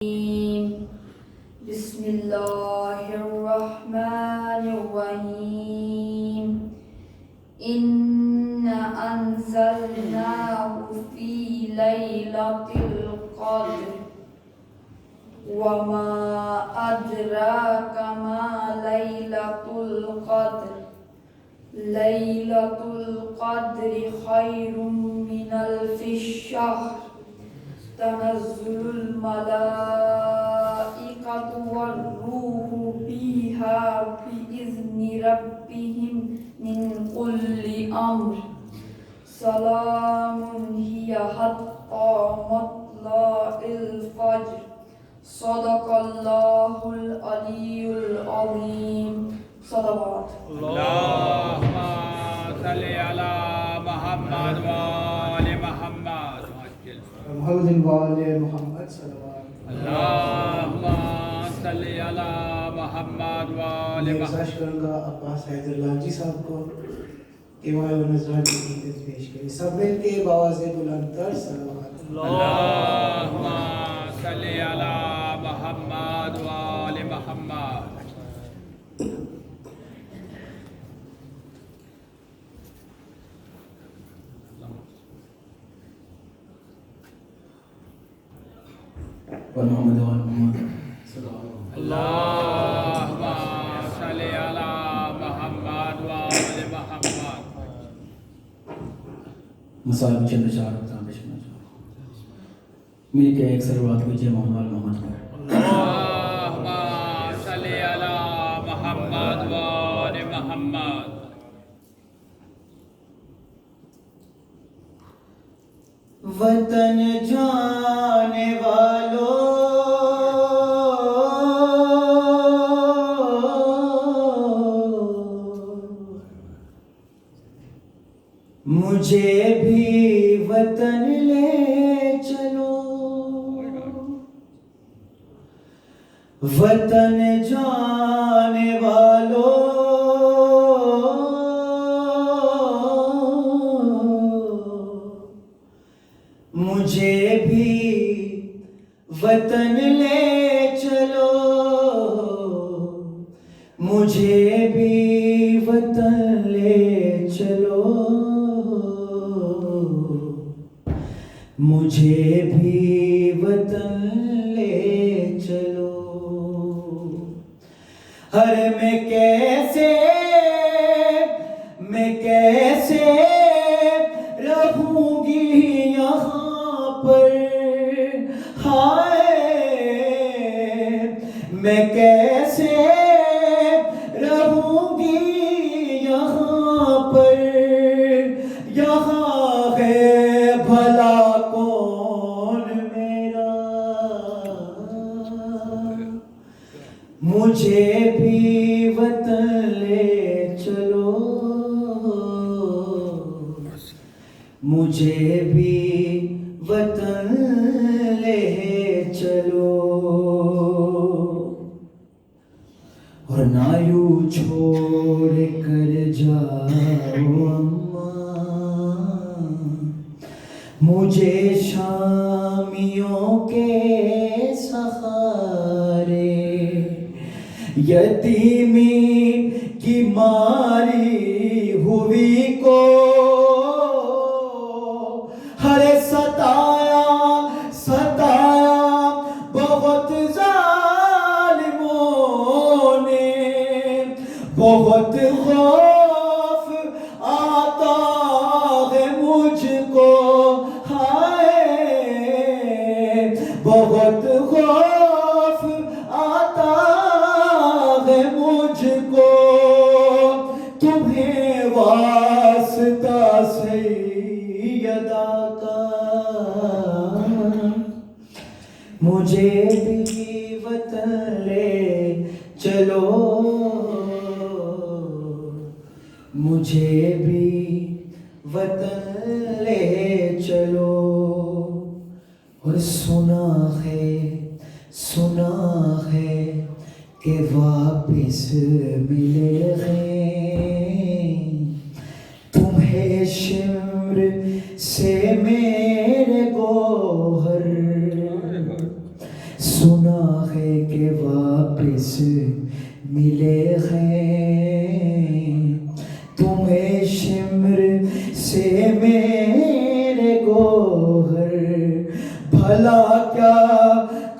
بسم الله الرحمن الرحيم إنا أنزلناه في ليلة القدر وما أدراك ما ليلة القدر ليلة القدر خير من ألف الشهر تنزل الملائكة والروح فيها بإذن ربهم من كل أمر سلام هي حتى مطلع الفجر صدق الله العلي العظيم صلوات اللهم صل على محمد وآل محمد محمد وآل محمد صلوات اللهم صل على محمد وآل میں محمد گزارش کروں گا عباس حیدر لالجی صاحب کو کہ وہ نذران کی خدمت پیش کریں سب مل کے بآواز بلند تر صلوات اللهم صل على محمد وآل محمد محمد محمد اللهم صل على محمد وآل محمد مسائل چند اشعار بتانا پیش کرنا چاہوں مل کے ایک سروات کیجیے محمد محمد پر اللهم صل على محمد وآل محمد وطن جانے والوں مجھے بھی وطن لے چلو وطن جانے والوں مجھے بھی وطن لے چلو مجھے بھی وطن لے چلو مجھے بھی وطن لے چلو ہر میں کیسے رہوں گی یہاں پر ہائے میں کیسے رہوں گی یہاں پر یہاں ہے بھلا کون میرا مجھے بھی وطن لے چلو مجھے بھی وطن لے چلو اور نہ یوں چھوڑ کر جاؤ اماں مجھے شامیوں کے سہارے یتیمی کی ماری ہوئی کو ہر ستایا بہت ظالموں نے بہت خوف آتا ہے مجھ کو ہائے بہت خوف آتا ہے مجھ کو تمہیں واسطہ سیدہ کا مجھے بھی وطن لے چلو مجھے بھی وطن لے چلو اور سنا ہے کہ واپس ملے گے تمہیں شمر سے میرے گوہر سنا ہے کہ واپس ملے ہیں تمہیں شمر سے میرے گوہر، بھلا کیا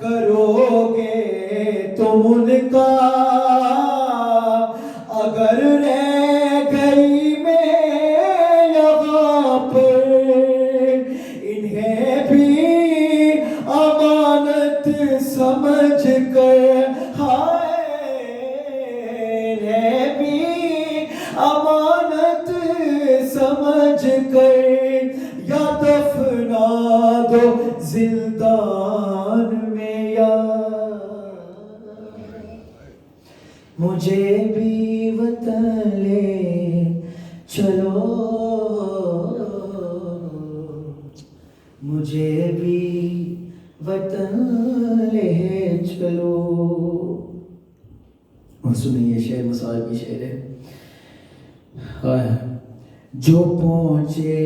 کرو گے تم ان کا اگر رہ گئی میں یہاں پر، انہیں بھی امانت سمجھ کر، ہائے انہیں بھی امانت سمجھ کر یا دفنا دو زندان میں، یا مجھے بھی وطن لے چلو، مجھے بھی وطن لے چلو. اور سنیں یہ شعر مصائب کی شعر ہے. جو پہنچے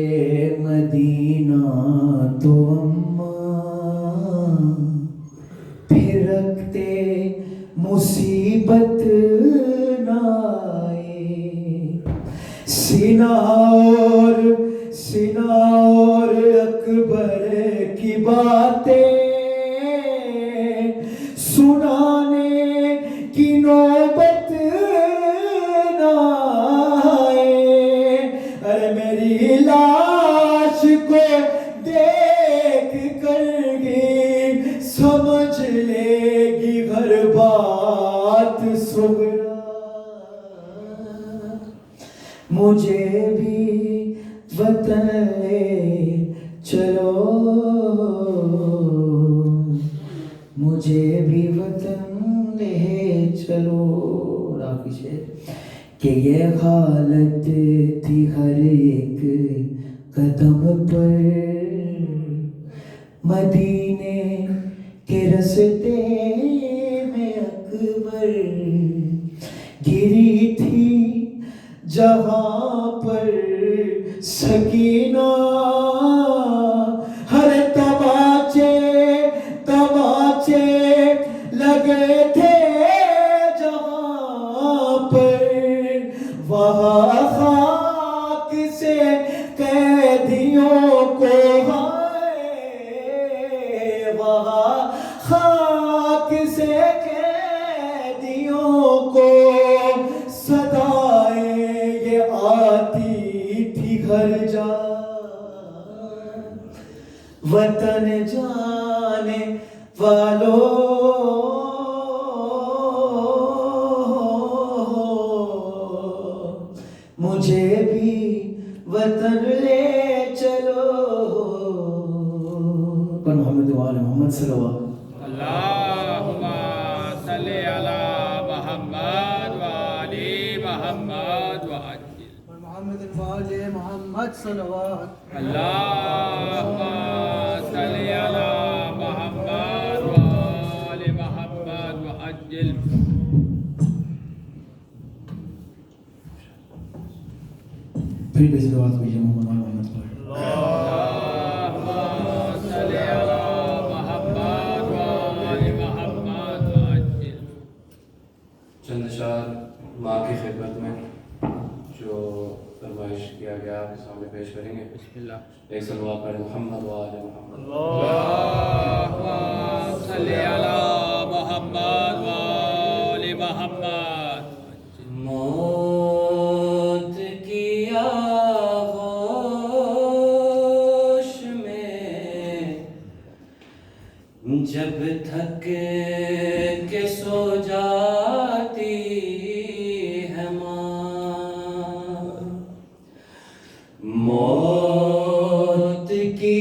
مدینہ تو اماں پھر رکھتے مصیبت نہ آئے، سینہ اور اکبر کی باتیں سنانے کی نوبت نہ آئے، ارے میری لاش کو دیکھ کر گی سمجھ لے گی ہر بات صغرا، مجھے بھی وطن لے چلو، مجھے بھی وطن لے چلو. آخری شعر. کہ یہ حالت تھی ہر ایک قدم پر، مدینے کے رستے میں اکبر گری تھی جہاں پر سکینہ، ہر تماچے لگے تھے جہاں پر، وہاں خاک سے قیدیوں کو، ہائے وہاں خاک سے قیدیوں کو صدائیں یہ آتی تھی ہر جا، وطن جانے والوں مجھے بھی وطن لے چلو. پر محمد وآل محمد صلی اللہ علیہ وسلم. اللہم صلی علی محمد وآل محمد وعجل. محمد وآل محمد صلوات. اللہم صلی علی محمد وآل محمد وعجل. پھر بھی دعا کیجیے محمد وآل محمد پر. اللہم صلی علی محمد وآل محمد وعجل. چند اشعار ماں کی خدمت میں جو فرمائش کیا گیا آپ کے سامنے پیش کریں گے. بسم اللہ. ایک صلوات پڑھیں محمد وآل محمد. اللہم صلی علی محمد وآل محمد. موت کی آغوش میں جب تھک کے سو جاتی ہے ماں، موت کی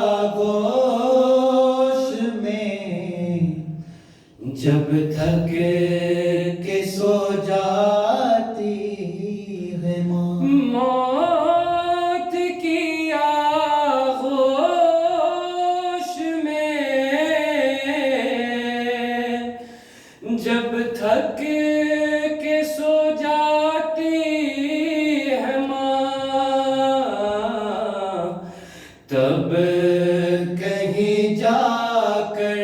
آغوش میں جب تھک کے سو جاتی ہے ماں، موت کی آغوش میں جب تھک کے سو جاتی ہے ماں، تب کہیں جا کر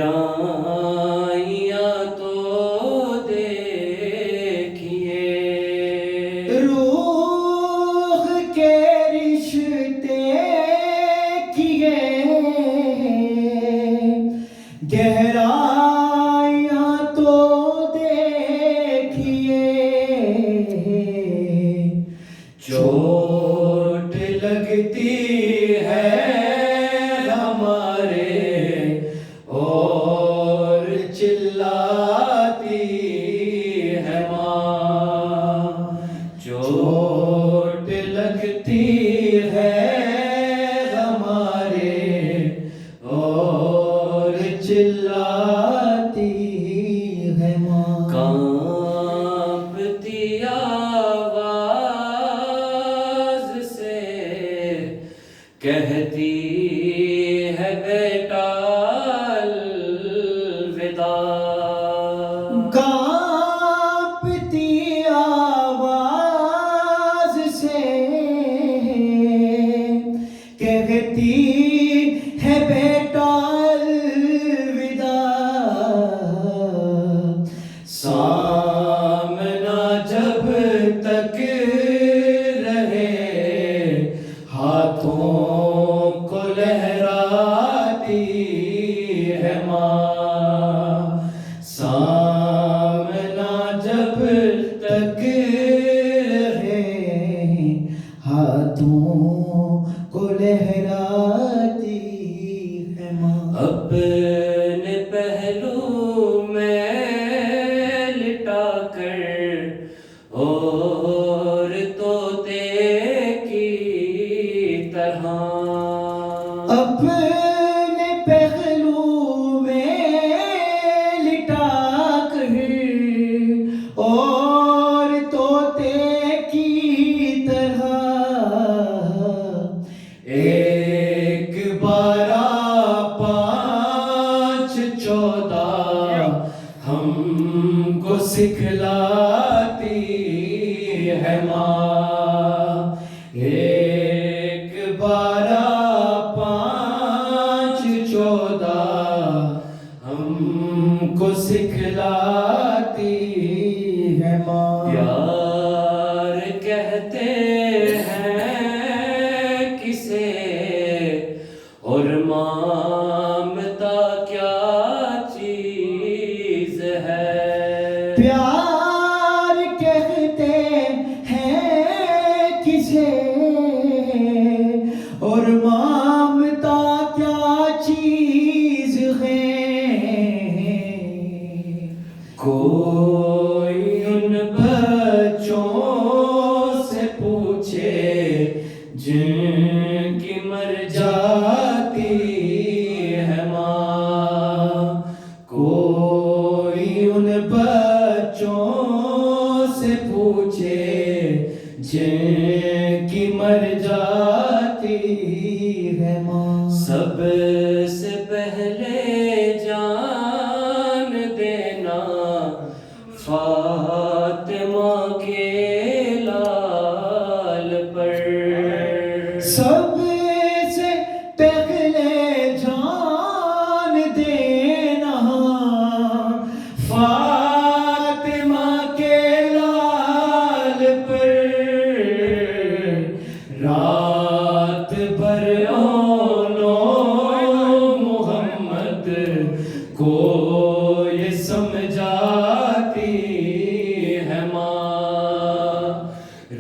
گہرائیاں تو دیکھیے، روح کے رشتے کیے، گہرائیاں تو دیکھیے، چوٹ لگتی ہے ہمارے اور چلاتی ہے ماں، چوٹ لگتی ہے ہمارے اور چلاتی ہے ماں، کانپتی آواز سے کہتی ہے بیٹا الوداع، کانپتی آواز سے کہتی ہے بیٹا الوداع، سامنا جب تک رہے ہاتھوں کو لہراتی ہے ماں، سامنا جب تک رہے ہاتھوں کو لہراتی ہے ماں، اپنے پہلو میں لٹا کر اور طوطے کی طرح، اپنے پہلو میں لٹا کر اور طوطے کی طرح، ایک 12 5 14 ہم کو سکھلاتی ہے ماں، ایک 12 5 14 ہم کو سکھلاتی ہے ماں، پیار کہتے ہیں کسے اور مامتا کیا چیز ہے، پیار کہتے ہیں کسے اور مامتا کیا چیز ہے، کوئی ان بچوں سے پوچھے جن کی مر جاتی ہے ماں، کوئی ان بچوں سے پوچھے جن کی مر جاتی ہے ماں، سب سے پہلے جان دینا فاطمہ کے لال پر، سب سے پہلے جان دینا فاطمہ کے لال پر، رات بھر اونو محمد کو یہ سمجھاتی ہے ماں،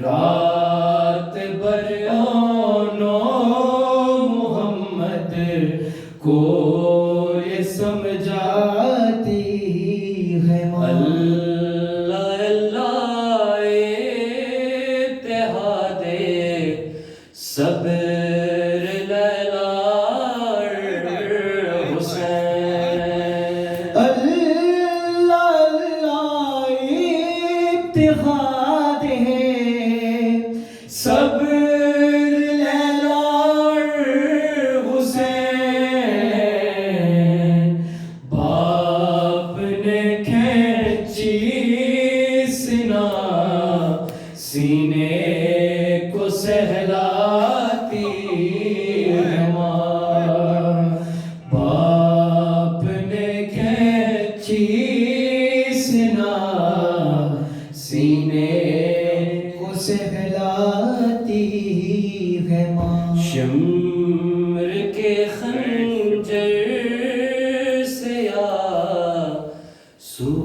رات بھر اونو محمد کو یہ سمجھاتی ہے ماں، اللہ اللہ اتحاد صبر لیلا حسین، اللہ اللہ اتحاد ہے صبر لیلا اور حسین،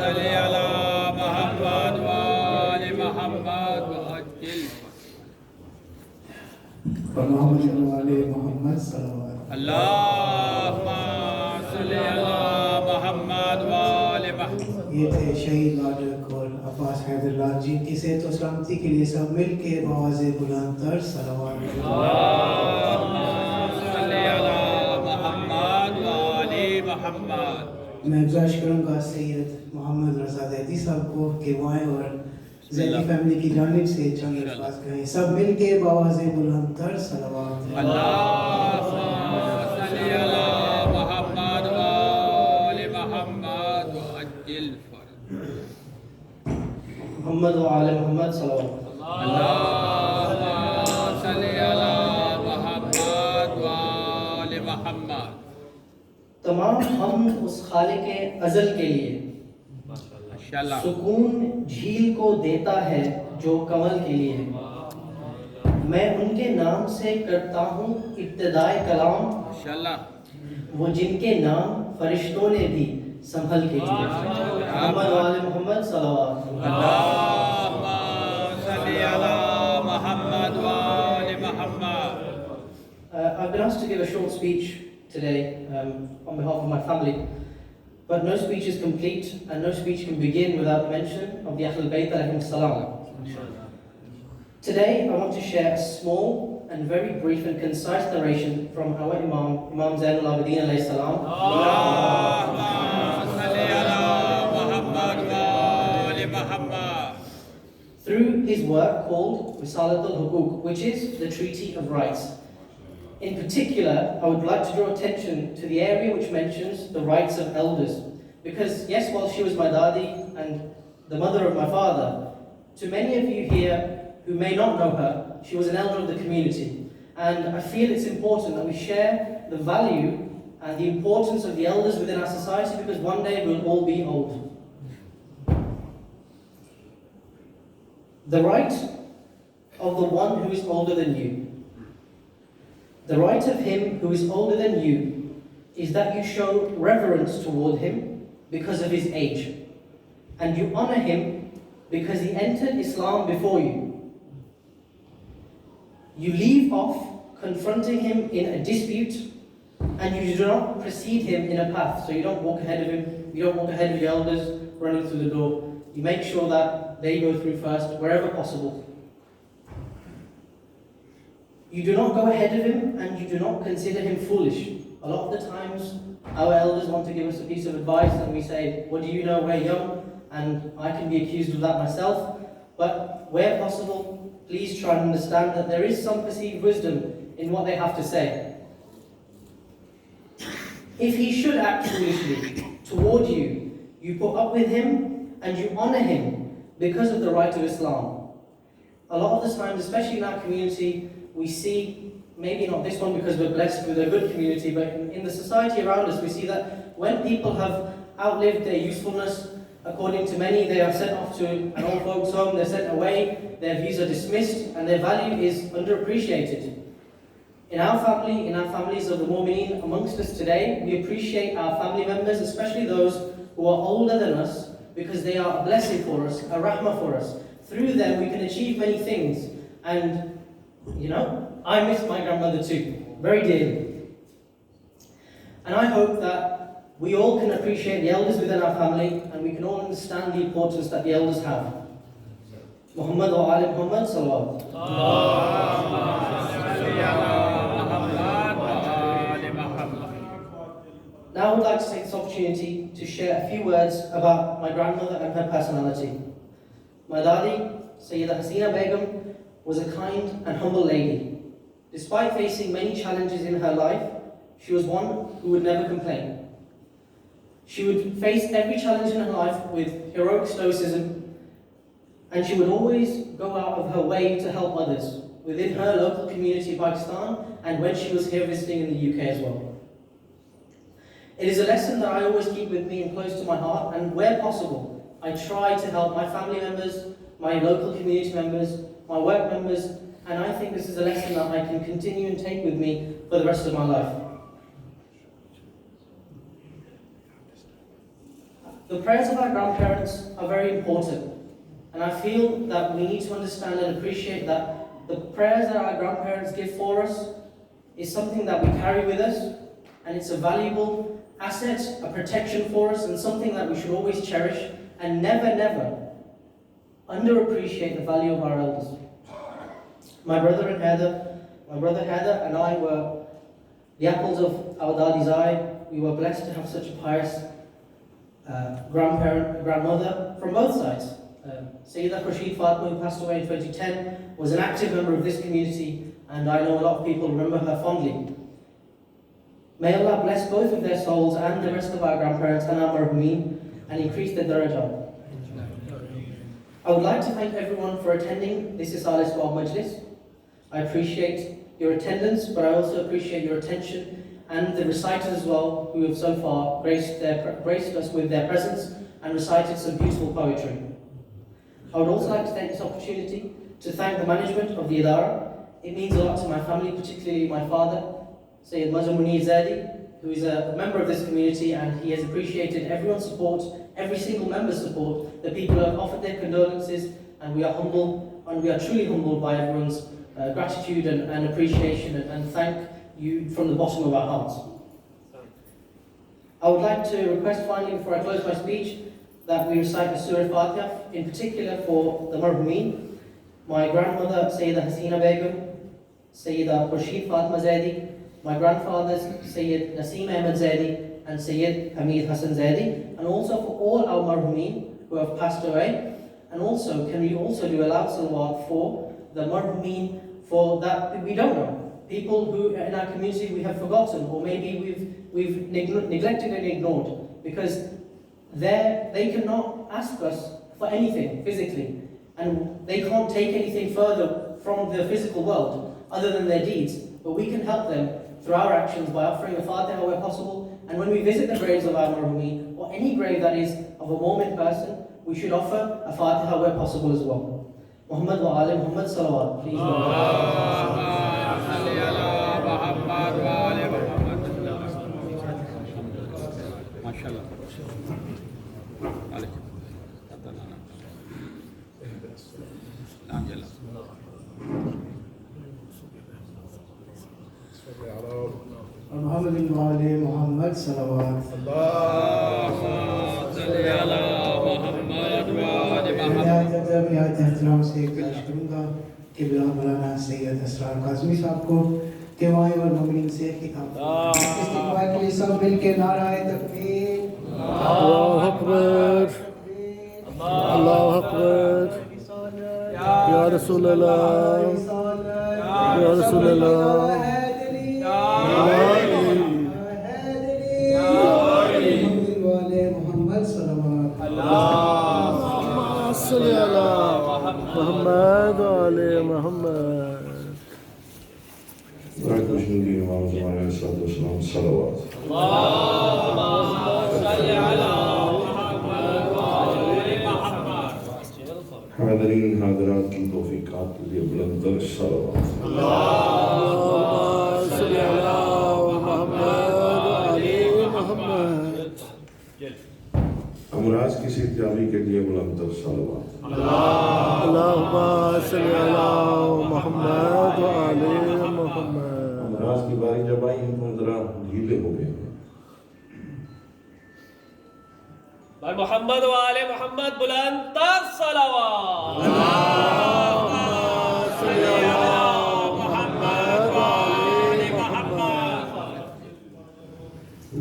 صلی علی محمد و آل محمد و عجل محمد والے محمد صلوات اللہم صلی علی محمد و آل محمد. یہ تھے شہید مالک اور عباس حیدر لال جی کی صحت و سلامتی کے لیے سب مل کے بآواز بلند تر صلوات اللہم صلی علی محمد و آل محمد. میں گزارش کروں گا سید محمد رضا زیدی صاحب کو کہ وہ آئیں اور زیدی فیملی کی جانب سے چند الفاظ کہیں سب مل کے بآواز بلند تر صلوات اللہم صلی علی محمد و آل محمد و عجل فرج. محمد و آل محمد صلوات اللہم صلی علی محمد و آل محمد. تمام ہم اس خالق ازل کے لیے ماشاءاللہ سکون جھیل کو دیتا ہے جو کمل کے لیے میں ان کے نام سے کرتا ہوں ابتدائے کلام ماشاءاللہ. وہ جن کے نام فرشتوں نے بھی سنبھل کے لیے محمد و آل محمد صلوات اللہم صلی علی محمد و آل محمد. I've been asked to give a short speech today on behalf of my family, but no speech is complete and no speech can begin without mention of the Ahlul Bayt alayhim salam. Today I want to share a small and very brief and concise narration from our Imam Zainul Abidin alayhi salam. اللہم صلی علی محمد و آل محمد. Through his work called Risalat al-Hukuk, which is the Treaty of Rights. In particular, I would like to draw attention to the area which mentions the rights of elders. Because yes, while she was my dadi and the mother of my father, to many of you here who may not know her, she was an elder of the community. And I feel it's important that we share the value and the importance of the elders within our society, because one day we'll all be old. The right of the one who is older than you. The right of him who is older than you is that you show reverence toward him because of his age, and you honor him because he entered Islam before you. You leave off confronting him in a dispute, and you do not precede him in a path. So you don't walk ahead of him, you don't walk ahead of your elders running through the door. You make sure that they go through first, wherever possible. You do not go ahead of him, and you do not consider him foolish. A lot of the times, our elders want to give us a piece of advice, and we say, what do you know, we're young, and I can be accused of that myself. But where possible, please try and understand that there is some perceived wisdom in what they have to say. If he should act foolishly toward you, you put up with him and you honor him because of the right of Islam. A lot of the times, especially in our community, we see, maybe not this one because we're blessed with a good community, but in the society around us, we see that when people have outlived their usefulness, according to many, they are sent off to an old folks' home, they're sent away, their views are dismissed, and their value is underappreciated. In our family, in our families of the Mu'mineen amongst us today, we appreciate our family members, especially those who are older than us, because they are a blessing for us, a rahmah for us. Through them, we can achieve many things. And, I miss my grandmother too, very dearly. And I hope that we all can appreciate the elders within our family, and we can all understand the importance that the elders have. Muhammad wa ali Muhammad salawat. Now I would like to take this opportunity to share a few words about my grandmother and her personality. My Dadi, Sayyida Hasina Begum, was a kind and humble lady. Despite facing many challenges in her life, she was one who would never complain. She would face every challenge in her life with heroic stoicism, and she would always go out of her way to help others within her local community of Pakistan and when she was here visiting in the UK as well. It is a lesson that I always keep with me and close to my heart, and where possible, I try to help my family members, my local community members, my work members, and I think this is a lesson that I can continue and take with me for the rest of my life. The prayers of our grandparents are very important, and I feel that we need to understand and appreciate that the prayers that our grandparents give for us is something that we carry with us, and it's a valuable asset, a protection for us, and something that we should always cherish and never, never underappreciate the value of our elders. My brother Heather and I were the apples of our Dadi's eye. We were blessed to have such a pious grandmother from both sides. Sayyida Khurshid Fatma, who passed away in 2010, was an active member of this community, and I know a lot of people remember her fondly. May Allah bless both of their souls and the rest of our grandparents and our marhumeen and increase their darajat. I would like to thank everyone for attending this Isale Swab Majlis. I appreciate your attendance, but I also appreciate your attention and the reciters as well, who have so far graced us with their presence and recited some beautiful poetry. I would also like to take this opportunity to thank the management of the Idara. It means a lot to my family, particularly my father, Sayyid Mazhar Munir Zadi, who is a member of this community, and he has appreciated everyone's support, every single member's support. The people have offered their condolences, and we are humble, and we are truly humbled by everyone's gratitude and appreciation, and thank you from the bottom of our hearts. I would like to request finally, before I close my speech, that we recite the Surah Fatiha, in particular for the marhumeen, my grandmother Sayyida Hasina Begum, Sayyida Khurshid Fatma Zaidi, my grandfathers Sayyid Naseem Ahmed Zaidi and Sayyid Hamid Hassan Zaidi, and also for all our marhumeen who have passed away. And also, can we also do a loud salawat for the marhumeen for that we don't know, people who in our community we have forgotten, or maybe we've neglected and ignored, because they cannot ask us for anything physically, and they can't take anything further from the physical world other than their deeds, but we can help them through our actions by offering a Fatiha where possible. And when we visit the graves of our marhumeen, or any grave that is of a mu'min person, we should offer a Fatiha where possible as well. Muhammad wa ali Muhammad salawat. Please MashaAllah. اور محمد وآل محمد صلوات. نہایت احترام سے پیش کروں گا کہ مولانا سید اسرار کاظمی صاحب کو تیوائے اور مومنین سے خطاب استقبال کے لیے سب مل کے نعرہ تکبیر. اللہ اکبر اللہ اکبر یا رسول اللہ یا رسول اللہ محمد صلوات. صلی اللہ محمد وآل محمد. حاضرین حاضرات کی توفیقات کے لیے بلند تر صلوات. صلی اللہ محمد وآل محمد. امراض کی صحتیابی کے لیے بلند تر صلوات. اللہم صلی اللہ محمد وآل محمد. امراض کی باری جب آئی ہم ذرا ڈھیلے ہو گئے ہیں. بھائی محمد وآل محمد بلند تر صلوات. صلی اللہ محمد وآل محمد.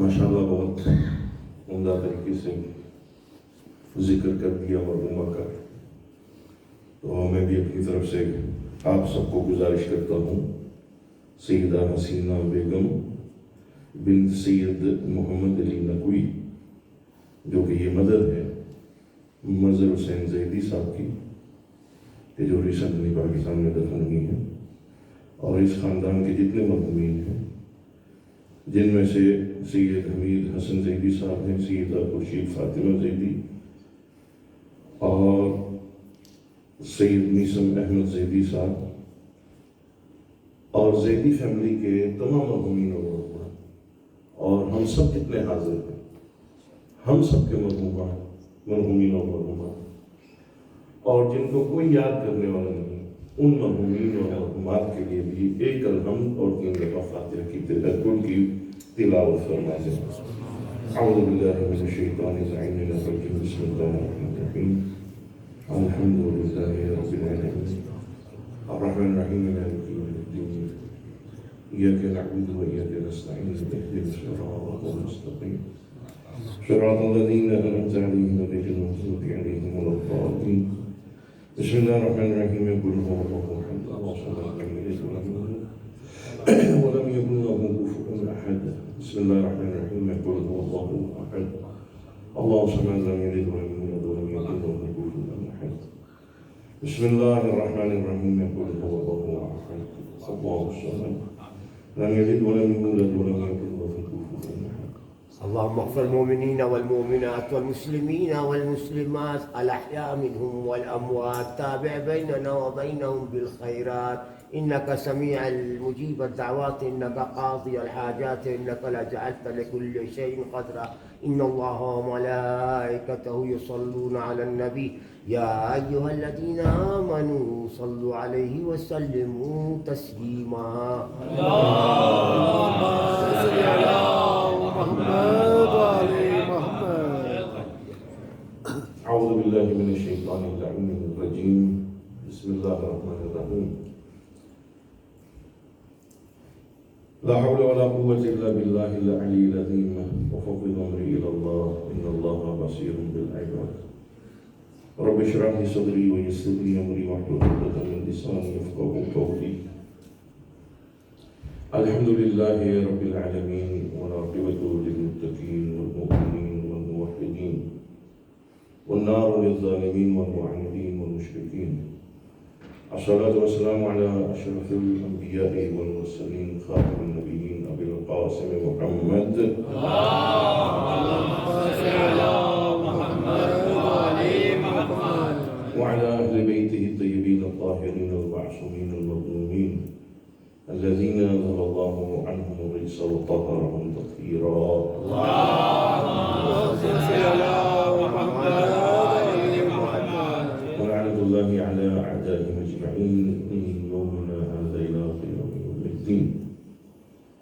ماشاءاللہ بہت عمدہ طریقے سے ذکر کر دیا مرحومہ کا. تو میں بھی اپنی طرف سے آپ سب کو گزارش کرتا ہوں سیدہ حسینہ بیگم بنت سید محمد علی نقوی جو کہ یہ مدر ہے مظہر حسین زیدی صاحب کی کہ جو ریسنٹلی پاکستان میں دفن ہوئی ہیں، اور اس خاندان کے جتنے مرحومین ہیں جن میں سے سید حمید حسن زیدی صاحب ہیں، سیدہ خورشید فاطمہ زیدی اور سید میثم احمد زیدی صاحب اور زیدی فیملی کے تمام مرحومین اور مرحومات، اور ہم سب کتنے حاضر ہیں، ہم سب کے مرحومین اور مرحومات، اور جن کو کوئی یاد کرنے والا نہیں، ان مرحومین اور مرحومات کے لیے بھی ایک الحمد اور 3 دفعہ فاتحہ کی تلاوت فرمائیں. اعوذ باللہ من الشیطان الرجیم. بسم اللہ الرحمن الرحیم. الحمد للہ رب العالمین الرحمن الرحیم مالک یوم الدین ایاک نعبد و ایاک نستعین اهدنا الصراط المستقیم صراط الذین انعمت علیہم غیر المغضوب علیہم ولا الضالین. بسم اللہ الرحمن الرحیم. قل هو الله احد الله الصمد لم يلد ولم يولد ولم يكن له كفوا احد. بسم الله الرحمن الرحيم. قل هو الله احد الله الصمد لم يلد ولم يولد ولم يكن له كفوا احد. بسم الله الرحمن الرحيم. قل هو الله احد الله الصمد لم يلد ولم يولد ولم يكن له كفوا احد. اللهم اغفر المؤمنين والمؤمنات والمسلمين والمسلمات الأحياء منهم والأموات. تابع بيننا وبينهم بالخيرات إنك سميع المجيب الدعوات إنك قاضي الحاجات إنك لجعلت لكل شيء قدرا. إن الله وملائكته يصلون على النبي يا أيها الذين آمنوا صلوا عليه وسلموا تسليما. اللهم صل على محمد وآل محمد. أعوذ بالله من الشيطان اللعين الرجيم. بسم الله الرحمن الرحيم. لا حول ولا قوة إلا بالله العلي العظيم. وفوض أمري إلى الله إن الله بصير بالعباد. رب اشرح لي صدري ويسر لي أمري واحلل عقدة من لساني يفقهوا قولي. الحمد لله رب العالمين والعاقبة للمتقين والمؤمنين والموحدين والنار للظالمين والمعاندين والمشركين. الصلاة والسلام على أشرف الأنبياء والمرسلين خاتم النبيين أبي القاسم محمد وعلى أهل بيته الطيبين الطاهرين المعصومين المظلومين الذين أذهب الله عنهم الرجس وطهرهم تطهيرا. ولعنة الله على أعدائهم أجمعين من يومنا هذا إلى قيام يوم الدين.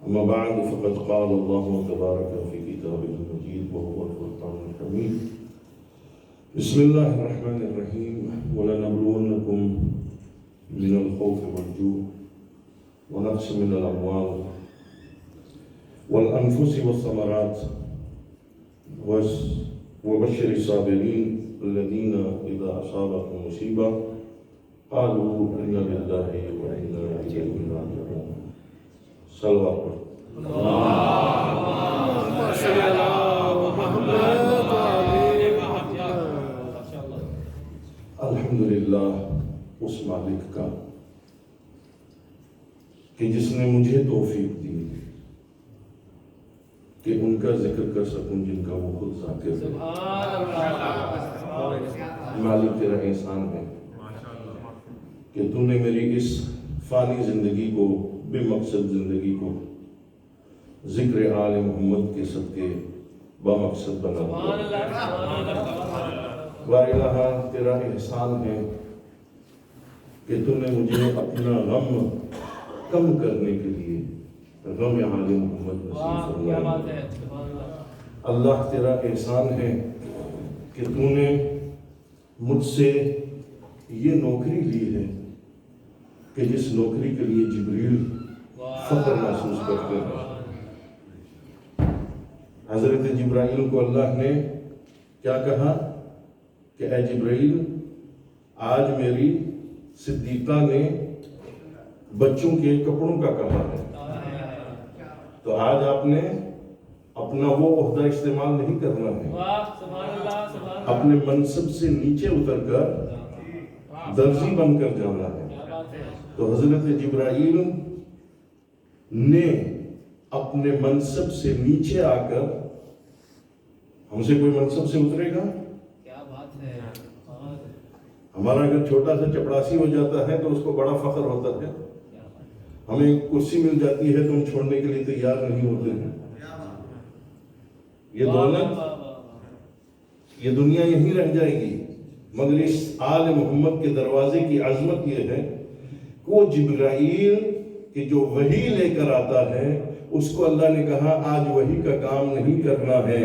أما بعد فقد قال الله تبارك في كتابه المجيد وهو الفرقان الحميد بسم الله الرحمن الرحيم ولنبلونكم من الخوف والجوع ونقص من الأموال والأنفس والثمرات وبشر الصابرين الذين إذا أصابتهم مصيبة قالوا إنا لله وإنا إليه راجعون. صلوات الحمدللہ اس مالک کا کہ جس نے مجھے توفیق دی کہ ان کا ذکر کر سکوں جن کا وہ خود ذاکر ہے. مالک تیرا احسان ہے کہ تو نے میری اس فانی زندگی کو بے مقصد زندگی کو ذکر آل محمد کے صدقے با مقصد بنا دیا. وا الہ تیرا احسان ہے کہ تو نے مجھے اپنا غم کم کرنے کے لیے غم آل محمد نصیب فرمایا. اللہ تیرا احسان ہے کہ تو نے مجھ سے یہ نوکری لی ہے کہ جس نوکری کے لیے جبریل فخر محسوس کرتے ہیں. حضرت جبرائیل کو اللہ نے کیا کہا کہ اے جبرائیل آج میری صدیقہ نے بچوں کے کپڑوں کا کہا ہے تو آج آپ نے اپنا وہ عہدہ استعمال نہیں کرنا ہے. اپنے منصب سے نیچے اتر کر درزی بن کر جانا ہے. تو حضرت جبرائیل نے اپنے منصب سے نیچے آ کر ہم سے کوئی منصب سے اترے گا؟ ہمارا اگر چھوٹا سا چپڑاسی ہو جاتا ہے تو اس کو بڑا فخر ہوتا ہے. ہمیں کرسی مل جاتی ہے تو ہم چھوڑنے کے لیے تیار نہیں ہوتے ہیں. یہ دولت یہ دنیا یہیں رہ جائے گی مگر اس آل محمد کے دروازے کی عظمت یہ ہے کہ وہ جبرائیل کہ جو وحی لے کر آتا ہے اس کو اللہ نے کہا آج وحی کا کام نہیں کرنا ہے.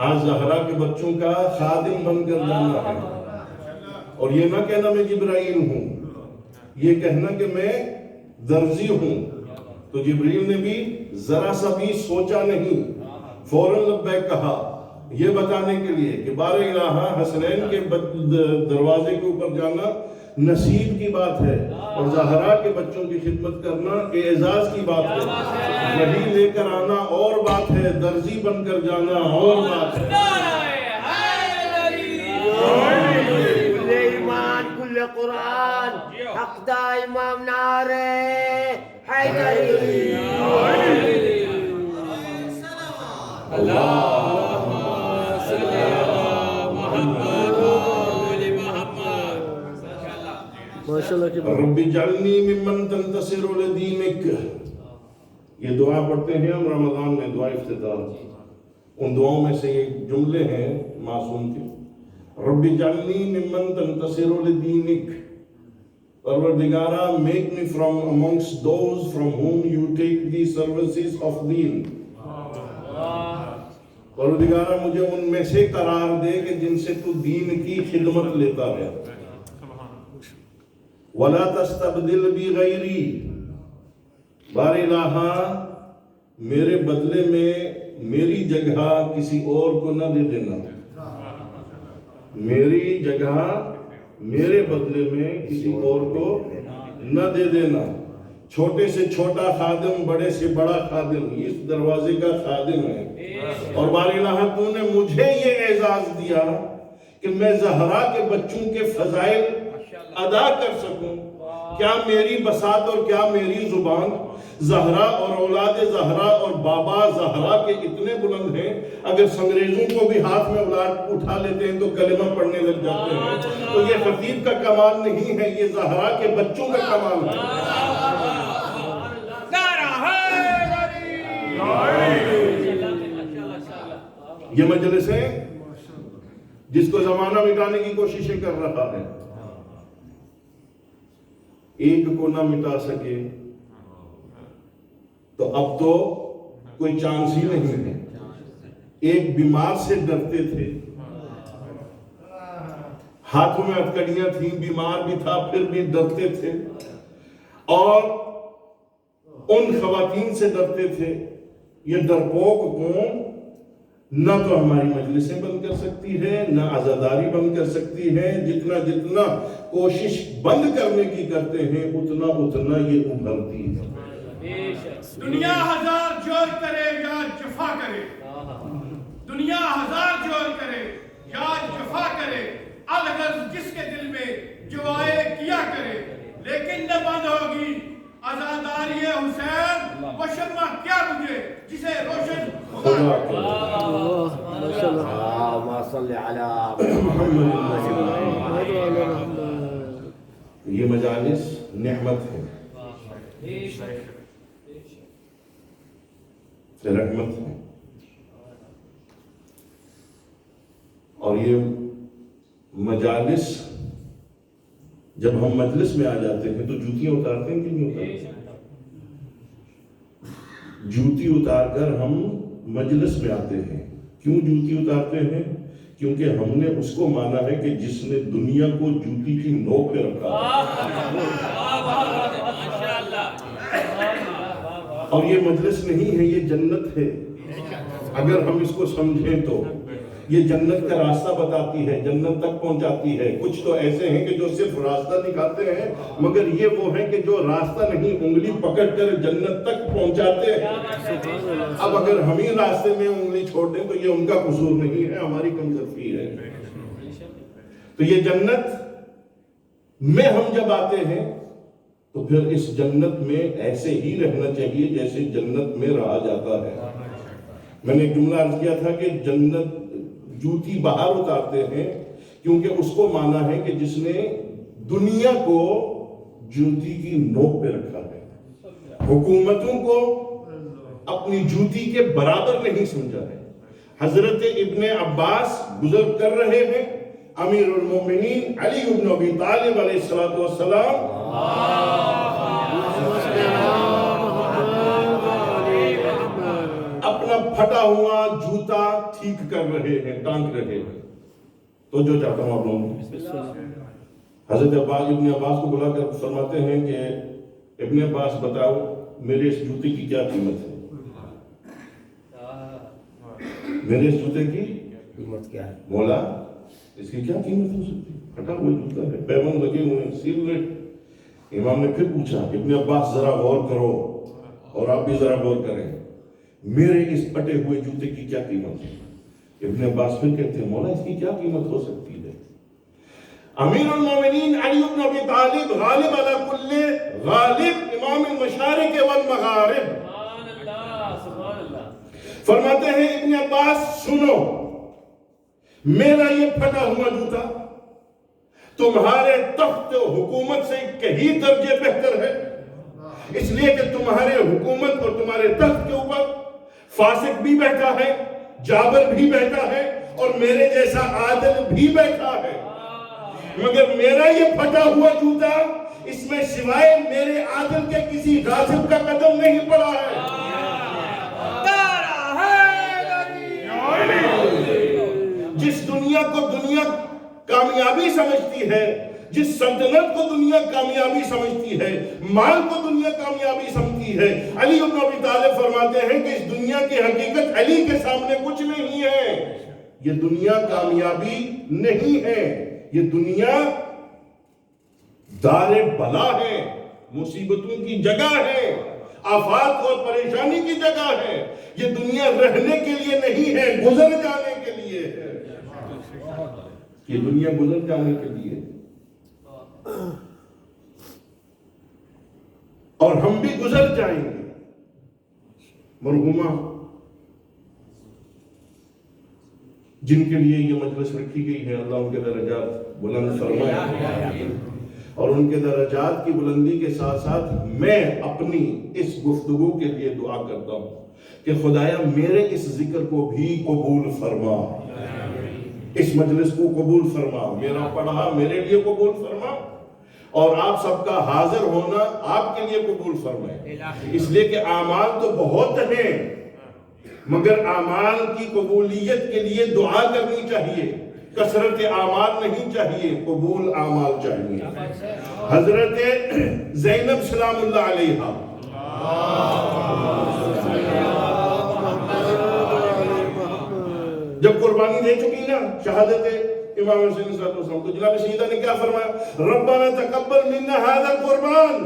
آج زہرا کے بچوں کا خادم بن کر جانا ہے. اور یہ نہ کہنا میں جبرائیل ہوں، یہ کہنا کہ میں درزی ہوں. تو جبریل نے بھی ذرا سا بھی سوچا نہیں، فوراً لبیک کہا یہ بتانے کے لیے کہ بار الہ حسنین کے دروازے کے اوپر جانا نصیب کی بات ہے اور زہرا کے بچوں کی خدمت کرنا اعزاز کی بات ہے. وحی لے کر آنا اور بات ہے، درزی بن کر جانا اور بات ہے. کل ایمان کل قرآن حق دا امام نعرے حیدری. رب اجعلنی ممن تنتصر لدینک. یہ دعا پڑھتے ہیں ہم رمضان میں، دعا افتتاح. ان دعاؤں میں سے یہ جملے ہیں معصوم کے. رب اجعلنی ممن تنتصر لدینک. پروردگارہ make me from amongst those from whom you take the services of deen. پروردگارہ مجھے ان میں سے قرار دے کہ جن سے تو دین کی خدمت لیتا ہے. وَلَا تَسْتَبْدِلْ بِغَيْرِي. بار الہ میرے بدلے میں میری جگہ کسی اور کو نہ دے دینا. میری جگہ میرے بدلے میں کسی اور کو نہ دے دینا. چھوٹے سے چھوٹا خادم، بڑے سے بڑا خادم اس دروازے کا خادم ہے. اور بار الہ تو نے مجھے یہ اعزاز دیا کہ میں زہرا کے بچوں کے فضائل ادا کر سکوں. کیا میری بساط اور کیا میری زبان زہرا اور اولاد زہرا اور بابا زہرا کے اتنے بلند ہیں اگر سنگریزوں کو بھی ہاتھ میں اٹھا لیتے ہیں تو کلمہ پڑھنے لگ جاتے ہیں. تو یہ خطیب کا کمال نہیں ہے، یہ زہرا کے بچوں کا کمال ہے. یہ مجلس ہے جس کو زمانہ مٹانے کی کوششیں کر رہا ہے. ایک کو نہ مٹا سکے تو اب تو کوئی چانس ہی نہیں ہے. ایک بیمار سے ڈرتے تھے, ہاتھوں میں ہتھکڑیاں تھیں, بیمار بھی تھا پھر بھی ڈرتے تھے, اور ان خواتین سے ڈرتے تھے. یہ ڈرپوک قوم نہ تو ہماری مجلسیں بند کر سکتی ہے, نہ عزاداری بند کر سکتی ہے. جتنا کوشش بند کرنے کی کرتے ہیں اتنا یہ ابھرتی ہے. دنیا ہزار جور کرے یا جفا کرے, دنیا ہزار جور کرے یا جفا کرے, الغرض جس کے دل میں جو آئے کیا کرے, لیکن نہ بند ہوگی عزاداری حسین. وہ شمع کیا مجھے جسے روشن یہ مجالس نعمت ہے, رحمت ہے, اور یہ مجالس جب ہم مجلس میں آ جاتے ہیں تو جوتیاں اتارتے ہیں کہ نہیں اتارتے؟ جوتی اتار کر ہم مجلس میں آتے ہیں. کیوں جوتی اتارتے ہیں؟ کیونکہ ہم نے اس کو مانا ہے کہ جس نے دنیا کو جوتی کی نوک پہ رکھا, اور یہ مجلس نہیں ہے, یہ جنت ہے. اگر ہم اس کو سمجھیں تو یہ جنت کا راستہ بتاتی ہے, جنت تک پہنچاتی ہے. کچھ تو ایسے ہیں کہ جو صرف راستہ دکھاتے ہیں, مگر یہ وہ ہیں کہ جو راستہ نہیں انگلی پکڑ کر جنت تک پہنچاتے ہیں. اب اگر ہم ہی راستے میں انگلی چھوڑ دیں تو یہ ان کا قصور نہیں ہے, ہماری کمزوری ہے. تو یہ جنت میں ہم جب آتے ہیں تو پھر اس جنت میں ایسے ہی رہنا چاہیے جیسے جنت میں رہا جاتا ہے. میں نے ایک جملہ عرض کیا تھا کہ جنت جوتی باہر اتارتے ہیں کیونکہ اس کو مانا ہے کہ جس نے دنیا کو جوتی کی نوک پہ رکھا ہے, حکومتوں کو اپنی جوتی کے برابر نہیں سمجھا ہے. حضرت ابن عباس گزر کر رہے ہیں, امیر المومنین علی ابن ابی طالب علیہ السلام اپنا پھٹا ہوا جوتا ٹھیک کر رہے ہیں, ٹانک رہے ہیں. تو جو چاہتا ہوں آپ لوگوں, حضرت ابن عباس کو بلا کر فرماتے ہیں کہ ابن عباس بتاؤ میرے اس جوتے کی کیا قیمت ہے؟ میرے اس جوتے کی قیمت کیا ہے؟ مولا اس کی کیا قیمت ہو سکتی ہے؟ پھٹا ہوا جوتا ہے, پیبند لگے ہوئے ہیں, سیل ریٹ. امام نے پھر پوچھا ابن عباس ذرا غور کرو, اور آپ بھی ذرا غور کریں, میرے اس پھٹے ہوئے جوتے کی کیا قیمت ہے؟ ابن عباس پھر کہتے ہیں مولا اس کی کیا قیمت ہو سکتی ہے؟ امیر المومنین علی بن ابی طالب غالب علی کل غالب, امام المشارق والمغارب, فرماتے ہیں ابن عباس سنو, میرا یہ پھٹا ہوا جوتا تمہارے تخت حکومت سے کئی درجے بہتر ہے, اس لیے کہ تمہارے حکومت اور تمہارے تخت کے اوپر فاسق بھی بیٹھا ہے, جابر بھی بیٹھا ہے, اور میرے جیسا عادل بھی بیٹھا ہے. مگر میرا یہ پھٹا ہوا جوتا اس میں سوائے میرے عادل کے کسی غاصب کا قدم نہیں پڑا ہے. جس دنیا کو دنیا کامیابی سمجھتی ہے, جس سلطنت کو دنیا کامیابی سمجھتی ہے, مال کو دنیا کامیابی سمجھتی ہے, علی بن ابی طالب فرماتے ہیں کہ اس دنیا کی حقیقت علی کے سامنے کچھ نہیں ہے. یہ دنیا کامیابی نہیں ہے, یہ دنیا دار بلا ہے, مصیبتوں کی جگہ ہے, آفات اور پریشانی کی جگہ ہے. یہ دنیا رہنے کے لیے نہیں ہے, گزر جانے کے لیے ہے. یہ دنیا گزر جانے کے لیے, اور ہم بھی گزر جائیں گے. مرحومہ جن کے لیے یہ مجلس رکھی گئی ہے, اللہ ان کے درجات بلند فرمائے, اور ان کے درجات کی بلندی کے ساتھ ساتھ میں اپنی اس گفتگو کے لیے دعا کرتا ہوں کہ خدایا میرے اس ذکر کو بھی قبول فرما, اس مجلس کو قبول فرما, میرا پڑھا میرے لیے قبول فرما, اور آپ سب کا حاضر ہونا آپ کے لیے قبول فرمائے، اس لیے کہ اعمال تو بہت ہیں مگر اعمال کی قبولیت کے لیے دعا کرنی چاہیے، کثرت اعمال نہیں چاہیے، قبول اعمال چاہیے۔ حضرت زینب سلام اللہ علیہا جب قربانی دے چکی نا شہادت امام حسین صلی اللہ علیہ وسلم، تو جناب سیدہ نے کیا فرمایا؟ ربنا تقبل منا هذا القربان۔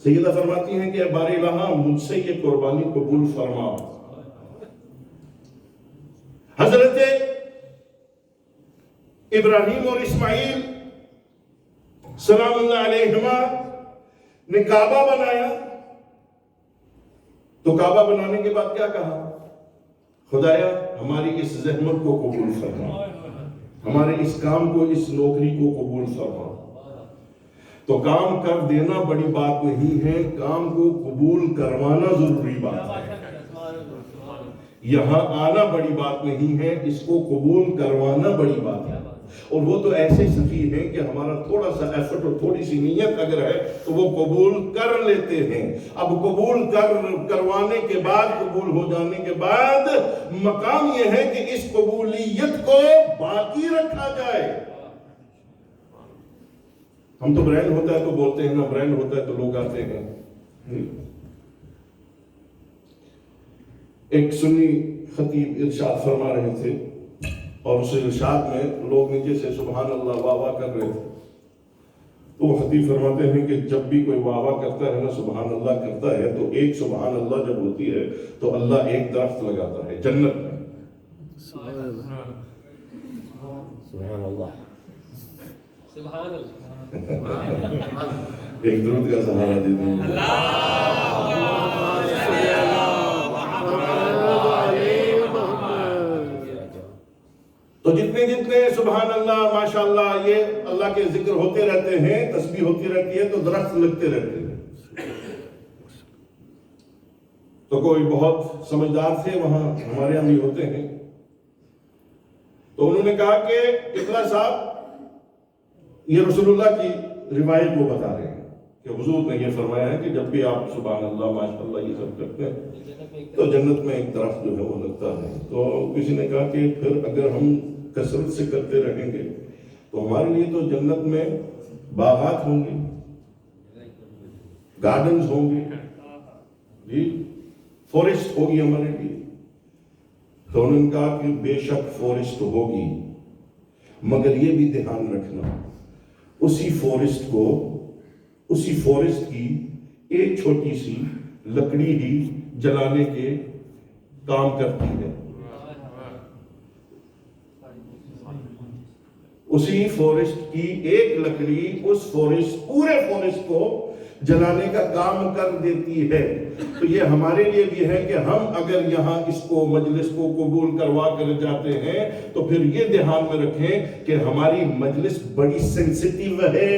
سیدہ فرماتی ہیں کہ اے بار الہ مجھ سے یہ قربانی قبول فرما۔ حضرت ابراہیم اور اسماعیل سلام اللہ علیہما نے کعبہ بنایا، تو کعبہ بنانے کے بعد کیا کہا؟ خدایا ہماری اس زحمت کو قبول فرما، ہمارے اس کام کو، اس نوکری کو قبول فرما۔ تو کام کر دینا بڑی بات نہیں ہے، کام کو قبول کروانا ضروری بات ہے۔ یہاں آنا بڑی بات نہیں ہے، اس کو قبول کروانا بڑی بات ہے۔ اور وہ تو ایسے سخی ہیں کہ ہمارا تھوڑا سا ایفرٹ اور تھوڑی سی نیت اگر ہے تو وہ قبول کر لیتے ہیں۔ اب قبول کروانے کے بعد، قبول ہو جانے کے بعد مقام یہ ہے کہ اس قبولیت کو باقی رکھا جائے۔ ہم تو برینڈ ہوتا ہے تو بولتے ہیں نا، برینڈ ہوتا ہے تو لوگ آتے ہیں۔ ایک سنی خطیب ارشاد فرما رہے تھے اور اس ارشاد میں لوگ نیچے سے سبحان اللہ واہ واہ کر رہے تھے، تو وہ خطیب فرماتے ہیں کہ جب بھی کوئی واہ واہ کرتا ہے نا، سبحان اللہ کرتا ہے، تو ایک سبحان اللہ جب ہوتی ہے تو اللہ ایک درخت لگاتا ہے جنت میں۔ سبحان اللہ، سبحان اللہ، ایک درود کا سہارا دے دیں۔ تو جتنے جتنے سبحان اللہ ماشاءاللہ یہ اللہ کے ذکر ہوتے رہتے ہیں، تسبیح ہوتی رہتی ہے، تو درخت لگتے رہتے ہیں۔ تو کوئی بہت سمجھدار تھے وہاں، ہمارے یہاں بھی ہوتے ہیں، تو انہوں نے کہا کہ اقرا صاحب یہ رسول اللہ کی روایت کو بتا رہے ہیں کہ حضور نے یہ فرمایا ہے کہ جب بھی آپ سبحان اللہ ماشاءاللہ یہ سب کرتے ہیں تو جنت میں ایک درخت جو ہے وہ لگتا ہے۔ تو کسی نے کہا کہ پھر اگر ہم کثرت سے کرتے رہیں گے تو ہمارے لیے تو جنت میں باغات ہوں گے، گارڈنز ہوں گے، جی فورسٹ ہوگی ہمارے لیے۔ تو انہوں نے کہا کہ بے شک فورسٹ ہوگی، مگر یہ بھی دھیان رکھنا اسی فورسٹ کی ایک چھوٹی سی لکڑی ہی جلانے کے کام کرتی ہے، اسی فورسٹ کی ایک لکڑی اس پورے فورسٹ کو جلانے کا کام کر دیتی ہے۔ تو یہ ہمارے لیے بھی ہے کہ ہم اگر یہاں اس کو مجلس کو قبول کروا کر جاتے ہیں تو پھر یہ دھیان میں رکھیں کہ ہماری مجلس بڑی سینسیٹیو ہے،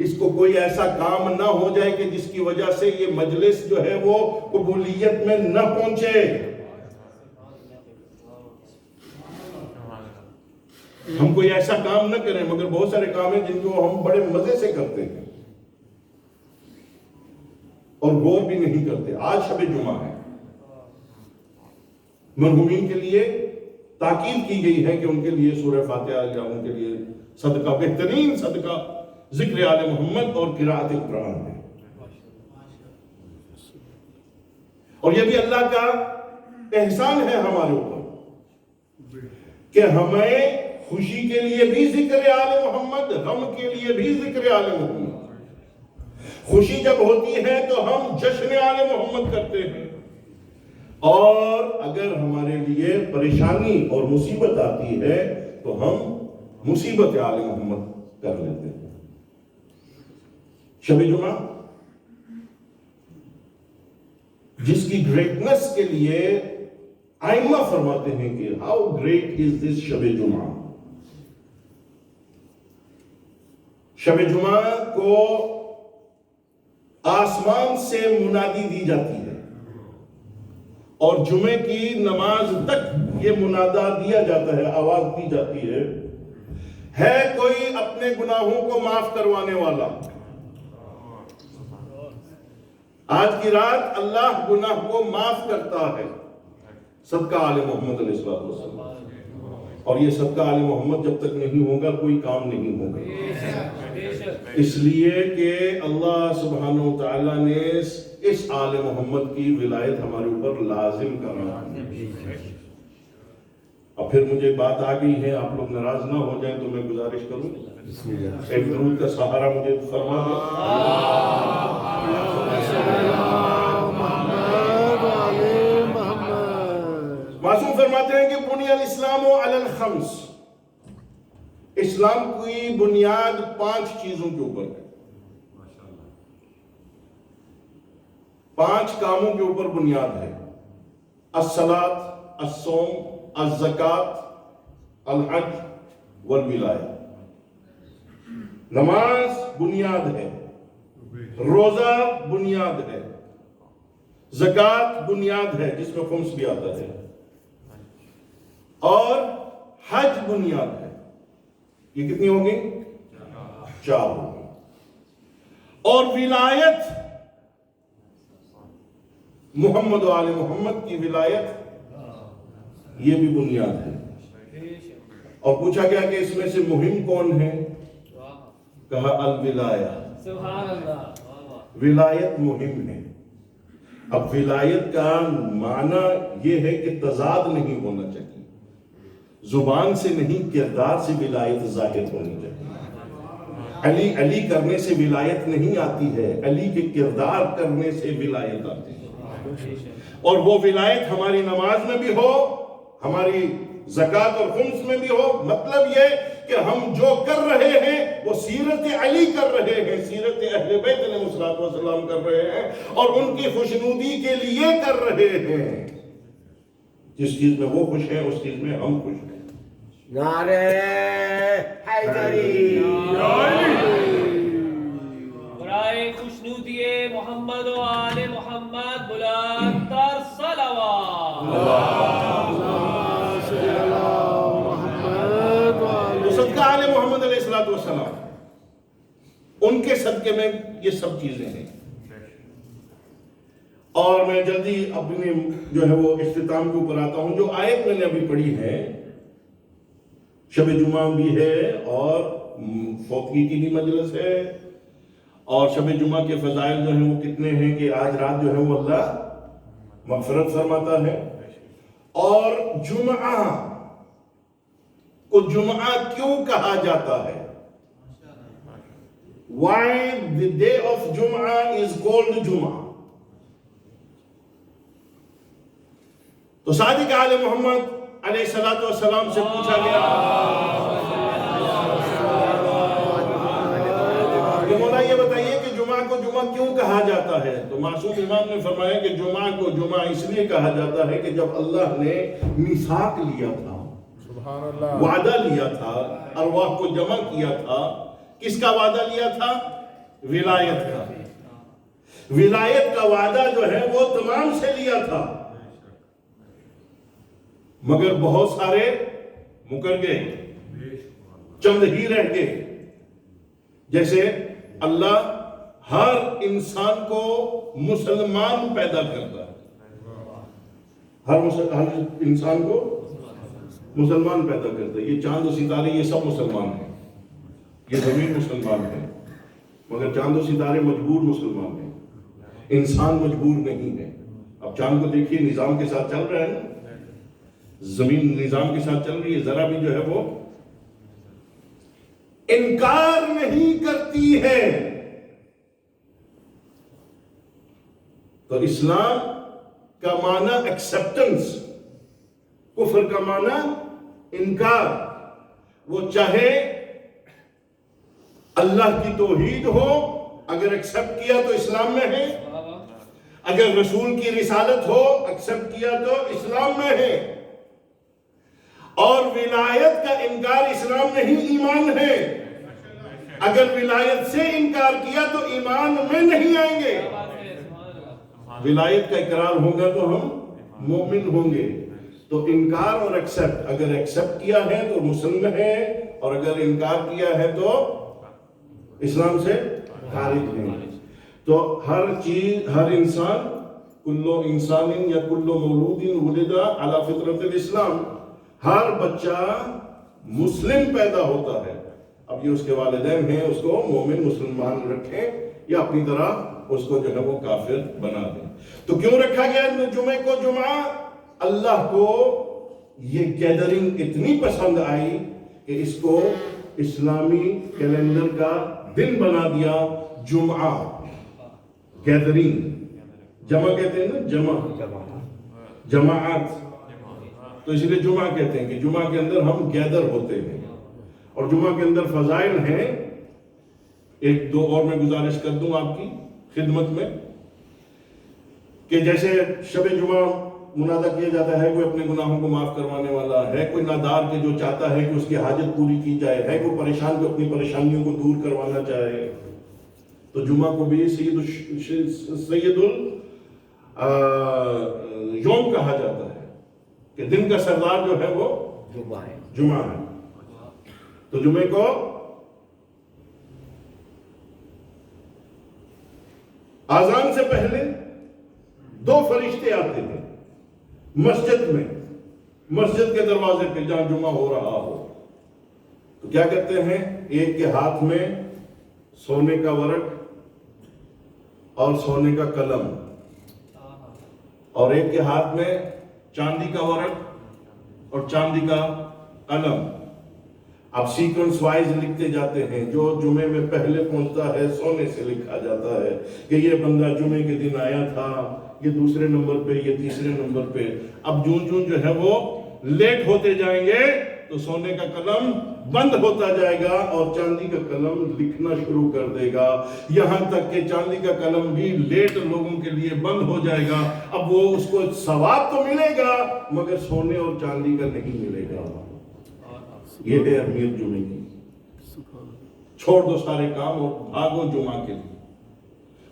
اس کو کوئی ایسا کام نہ ہو جائے کہ جس کی وجہ سے یہ مجلس جو ہے وہ قبولیت میں نہ پہنچے۔ ہم کوئی ایسا کام نہ کریں، مگر بہت سارے کام ہیں جن کو ہم بڑے مزے سے کرتے ہیں اور غور بھی نہیں کرتے۔ آج شب جمعہ ہے، مرحومین کے لیے تاکید کی گئی ہے کہ ان کے لیے سورہ فاتحہ یا ان کے لیے صدقہ، بہترین صدقہ ذکر آل محمد اور قراءت قرآن ہے۔ اور یہ بھی اللہ کا احسان ہے ہمارے اوپر کہ ہمیں خوشی کے لیے بھی ذکر آل محمد، غم کے لیے بھی ذکر آل محمد۔ خوشی جب ہوتی ہے تو ہم جشن آل محمد کرتے ہیں، اور اگر ہمارے لیے پریشانی اور مصیبت آتی ہے تو ہم مصیبت آل محمد کر لیتے ہیں۔ شب جمعہ جس کی گریٹنس کے لیے ائمہ فرماتے ہیں کہ ہاؤ گریٹ از دس شب جمعہ۔ شب جمعہ کو آسمان سے منادی دی جاتی ہے اور جمعے کی نماز تک یہ منادہ دیا جاتا ہے، آواز دی جاتی ہے ہے کوئی اپنے گناہوں کو معاف کروانے والا؟ آج کی رات اللہ گناہ کو معاف کرتا ہے صدقہ آل محمد علیہ السلام. اور یہ صدقہ آل محمد جب تک نہیں ہوگا کوئی کام نہیں ہوگا. اس لیے کہ اللہ سبحانہ و تعالیٰ نے اس آل محمد کی ولایت ہمارے اوپر لازم کرنا ہے. اب پھر مجھے بات آ گئی ہے، آپ لوگ ناراض نہ ہو جائیں تو میں گزارش کروں ایک درود کا سہارا مجھے فرما دیں. معصوم فرماتے ہیں کہ بنی الاسلام علی الخمس، اسلام کی بنیاد 5 چیزوں کے اوپر ہے. 5 کاموں کے اوپر بنیاد ہے. الصلاۃ، الصوم، الزکوٰۃ، الحج والولایہ. نماز بنیاد ہے، روزہ بنیاد ہے، زکوٰۃ بنیاد ہے جس میں خمس بھی آتا ہے، اور حج بنیاد ہے. یہ کتنی ہوگی؟ 4 ہوگی. اور ولایت، محمد و آل محمد کی ولایت، یہ بھی بنیاد ہے. اور پوچھا گیا کہ اس میں سے مہم کون ہے؟ کہا الولایہ. سبحان اللہ. ولایت مہم ہے. اب ولایت کا معنی یہ ہے کہ تضاد نہیں ہونا چاہیے، زبان سے نہیں کردار سے ولایت ظاہر ہونی چاہیے. علی کرنے سے ولایت نہیں آتی ہے، علی کے کردار کرنے سے ولایت آتی ہے. اور وہ ولایت ہماری نماز میں بھی ہو، ہماری زکوٰۃ اور خمس میں بھی ہو. مطلب یہ کہ ہم جو کر رہے ہیں وہ سیرت علی کر رہے ہیں، سیرت اہل بیت علیہ السلام کر رہے ہیں، اور ان کی خوشنودی کے لیے کر رہے ہیں. جس چیز میں وہ خوش ہیں اس چیز میں ہم خوش ہیں. نعرہ حیدری، برائے خوشنودی محمد و آل محمد بلند تر صلوات. صدقہ آل محمد علیہ السلام، ان کے صدقے میں یہ سب چیزیں ہیں. اور میں جلدی اپنی جو ہے وہ اختتام کے اوپر آتا ہوں. جو آیت میں نے ابھی پڑھی ہے، شب جمعہ بھی ہے اور فوتگی کی بھی مجلس ہے، اور شب جمعہ کے فضائل جو ہیں وہ کتنے ہیں کہ آج رات جو ہے وہ اللہ مغفرت فرماتا ہے. اور جمعہ کو جمعہ کیوں کہا جاتا ہے؟ Why the day of Jum'ah is called Jum'ah? تو صادق آل محمد علیہ السلام سے پوچھا گیا کہ مولا یہ بتائیے کہ جمعہ کو جمعہ کیوں کہا جاتا ہے؟ تو معصوم امام نے فرمایا کہ جمعہ کو جمعہ اس لیے کہا جاتا ہے کہ جب اللہ نے میثاق لیا تھا، وعدہ لیا تھا، ارواح کو جمع کیا تھا، کس کا وعدہ لیا تھا؟ ولایت کا. ولایت کا وعدہ جو ہے وہ تمام سے لیا تھا، مگر بہت سارے مکر گئے، چند ہی رہ گئے. جیسے اللہ ہر انسان کو مسلمان پیدا کرتا ہے، ہر انسان کو مسلمان پیدا کرتا ہے. یہ چاند و ستارے یہ سب مسلمان ہیں، یہ زمین مسلمان ہے، مگر چاند و ستارے مجبور مسلمان ہیں، انسان مجبور نہیں ہے. اب چاند کو دیکھیے نظام کے ساتھ چل رہا ہے نا، زمین نظام کے ساتھ چل رہی ہے، ذرا بھی جو ہے وہ انکار نہیں کرتی ہے. تو اسلام کا معنی ایکسپٹنس، کفر کا معنی انکار. وہ چاہے اللہ کی توحید ہو، اگر ایکسپٹ کیا تو اسلام میں ہے، اگر رسول کی رسالت ہو ایکسپٹ کیا تو اسلام میں ہے. اور ولایت کا انکار اسلام میں ہی ایمان ہے. اگر ولایت سے انکار کیا تو ایمان میں نہیں آئیں گے. ولایت کا اقرار ہوگا تو ہم مومن ہوں گے. تو انکار اور ایکسپٹ، اگر ایکسپٹ کیا ہے تو مسلم ہے، اور اگر انکار کیا ہے تو اسلام سے خارج ہیں. تو ہر چیز، ہر انسان، کلو انسان یا کلو مولود ولد علی فطرت الاسلام، ہر بچہ مسلم پیدا ہوتا ہے. اب یہ اس کے والدین ہیں اس کو مومن مسلمان رکھیں یا اپنی طرح اس کو جو ہے وہ کافر بنا دیں. تو کیوں رکھا گیا جمعے کو جمعہ؟ اللہ کو یہ گیدرنگ اتنی پسند آئی کہ اس کو اسلامی کیلنڈر کا دن بنا دیا جمعہ. گیدرنگ جمع کہتے ہیں نا، جمع جماعت، تو اس لیے جمعہ کہتے ہیں کہ جمعہ کے اندر ہم گیدر ہوتے ہیں. اور جمعہ کے اندر فضائل ہیں. ایک دو اور میں گزارش کر دوں آپ کی خدمت میں کہ جیسے شب جمعہ منادہ کیا جاتا ہے، کوئی اپنے گناہوں کو معاف کروانے والا ہے، کوئی نادار کے جو چاہتا ہے کہ اس کی حاجت پوری کی جائے، ہے کوئی پریشان کو اپنی پریشانیوں کو دور کروانا چاہے، تو جمعہ کو بھی سید یوم کہا جاتا ہے کہ دن کا سردار جو ہے وہ جمعہ ہے. تو جمعے کو آذان سے پہلے دو فرشتے آتے ہیں مسجد میں، مسجد کے دروازے پہ جہاں جمعہ ہو رہا ہو. تو کیا کرتے ہیں؟ ایک کے ہاتھ میں سونے کا ورق اور سونے کا قلم، اور ایک کے ہاتھ میں چاندی کا ورق اور چاندی کا قلم. اب سیکوینس وائز لکھتے جاتے ہیں. جو جمعے میں پہلے پہنچتا ہے سونے سے لکھا جاتا ہے کہ یہ بندہ جمعے کے دن آیا تھا، یہ دوسرے نمبر پہ، یہ تیسرے نمبر پہ. اب جون جو ہے وہ لیٹ ہوتے جائیں گے تو سونے کا قلم بند ہوتا جائے گا اور چاندی کا قلم لکھنا شروع کر دے گا، یہاں تک کہ چاندی کا قلم بھی لیٹ لوگوں کے لیے بند ہو جائے گا. اب وہ اس کو ثواب تو ملے گا مگر سونے اور چاندی کا نہیں ملے گا. یہ ہے اہمیت جمعے کی. چھوڑ دو سارے کام اور بھاگو جمعہ کے لیے.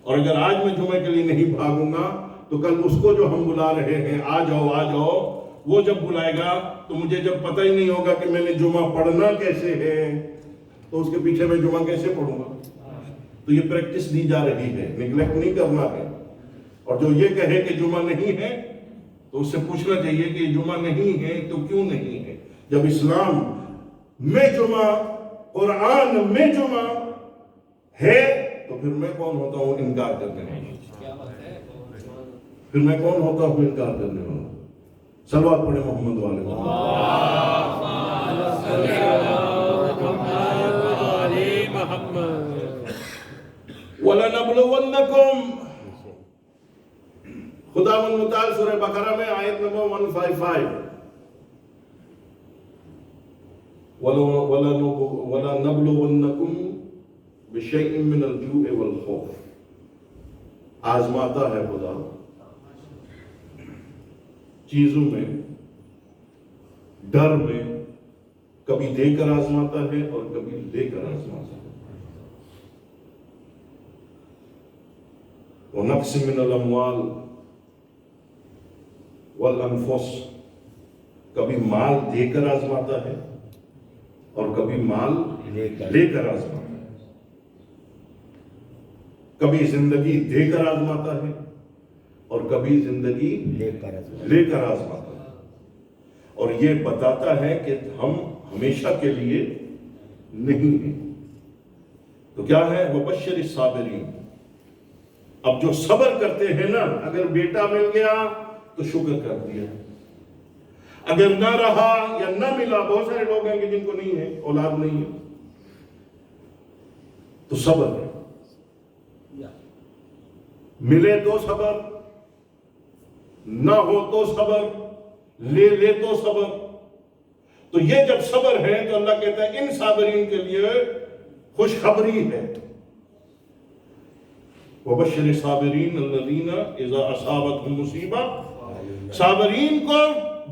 اور اگر آج میں جمعے کے لیے نہیں بھاگوں گا تو کل اس کو جو ہم بلا رہے ہیں آ جاؤ آ جاؤ، وہ جب بلائے گا تو مجھے جب پتہ ہی نہیں ہوگا کہ میں نے جمعہ پڑھنا کیسے ہے تو اس کے پیچھے میں جمعہ کیسے پڑھوں گا. تو یہ پریکٹس دی جا رہی ہے، نیگلیکٹ نہیں کرنا ہے. اور جو یہ کہے کہ جمعہ نہیں ہے تو اس سے پوچھنا چاہیے کہ جمعہ نہیں ہے تو کیوں نہیں ہے. جب اسلام میں جمعہ، قرآن میں جمعہ ہے تو پھر میں کون ہوتا ہوں انکار کرنے والا؟ پھر میں کون ہوتا ہوں انکار کرنے والا؟ صلوات پڑھے محمد والے وَلَنَبْلُوَنَّكُمْ. خداوند متعال سورہ بقرہ میں آیت نمبر 155، وَلَنَبْلُوَنَّكُمْ بِشَيْءٍ مِّنَ الْجُوعِ وَالْخَوْفِ. آزماتا ہے خدا چیزوں میں، ڈر میں، کبھی دے کر آزماتا ہے اور کبھی لے کر آزماتا ہے. وَنَقْصٍ مِّنَ الْأَمْوَالِ وَالْأَنفُسِ. کبھی مال دے کر آزماتا ہے اور کبھی مال لے کر آزماتا ہے. کبھی زندگی دے کر آزماتا ہے اور کبھی زندگی لے کر آزماتا ہے. اور یہ بتاتا ہے کہ ہم ہمیشہ کے لیے نہیں ہیں. تو کیا ہے؟ وَبَشِّرِ الصَّابِرِينَ. اب جو صبر کرتے ہیں نا، اگر بیٹا مل گیا تو شکر کر دیا، اگر نہ رہا یا نہ ملا، بہت سارے لوگ ہیں کہ جن کو نہیں ہے، اولاد نہیں ہے، تو صبر ہے. ملے تو صبر، نہ ہو تو صبر، لے تو صبر. تو یہ جب صبر ہے تو اللہ کہتا ہے ان صابرین کے لیے خوشخبری ہے. وَبَشِّرِ الصَّابِرِينَ الَّذِينَ إِذَا أَصَابَتْهُمْ مُصِیبَۃٌ. صابرین کو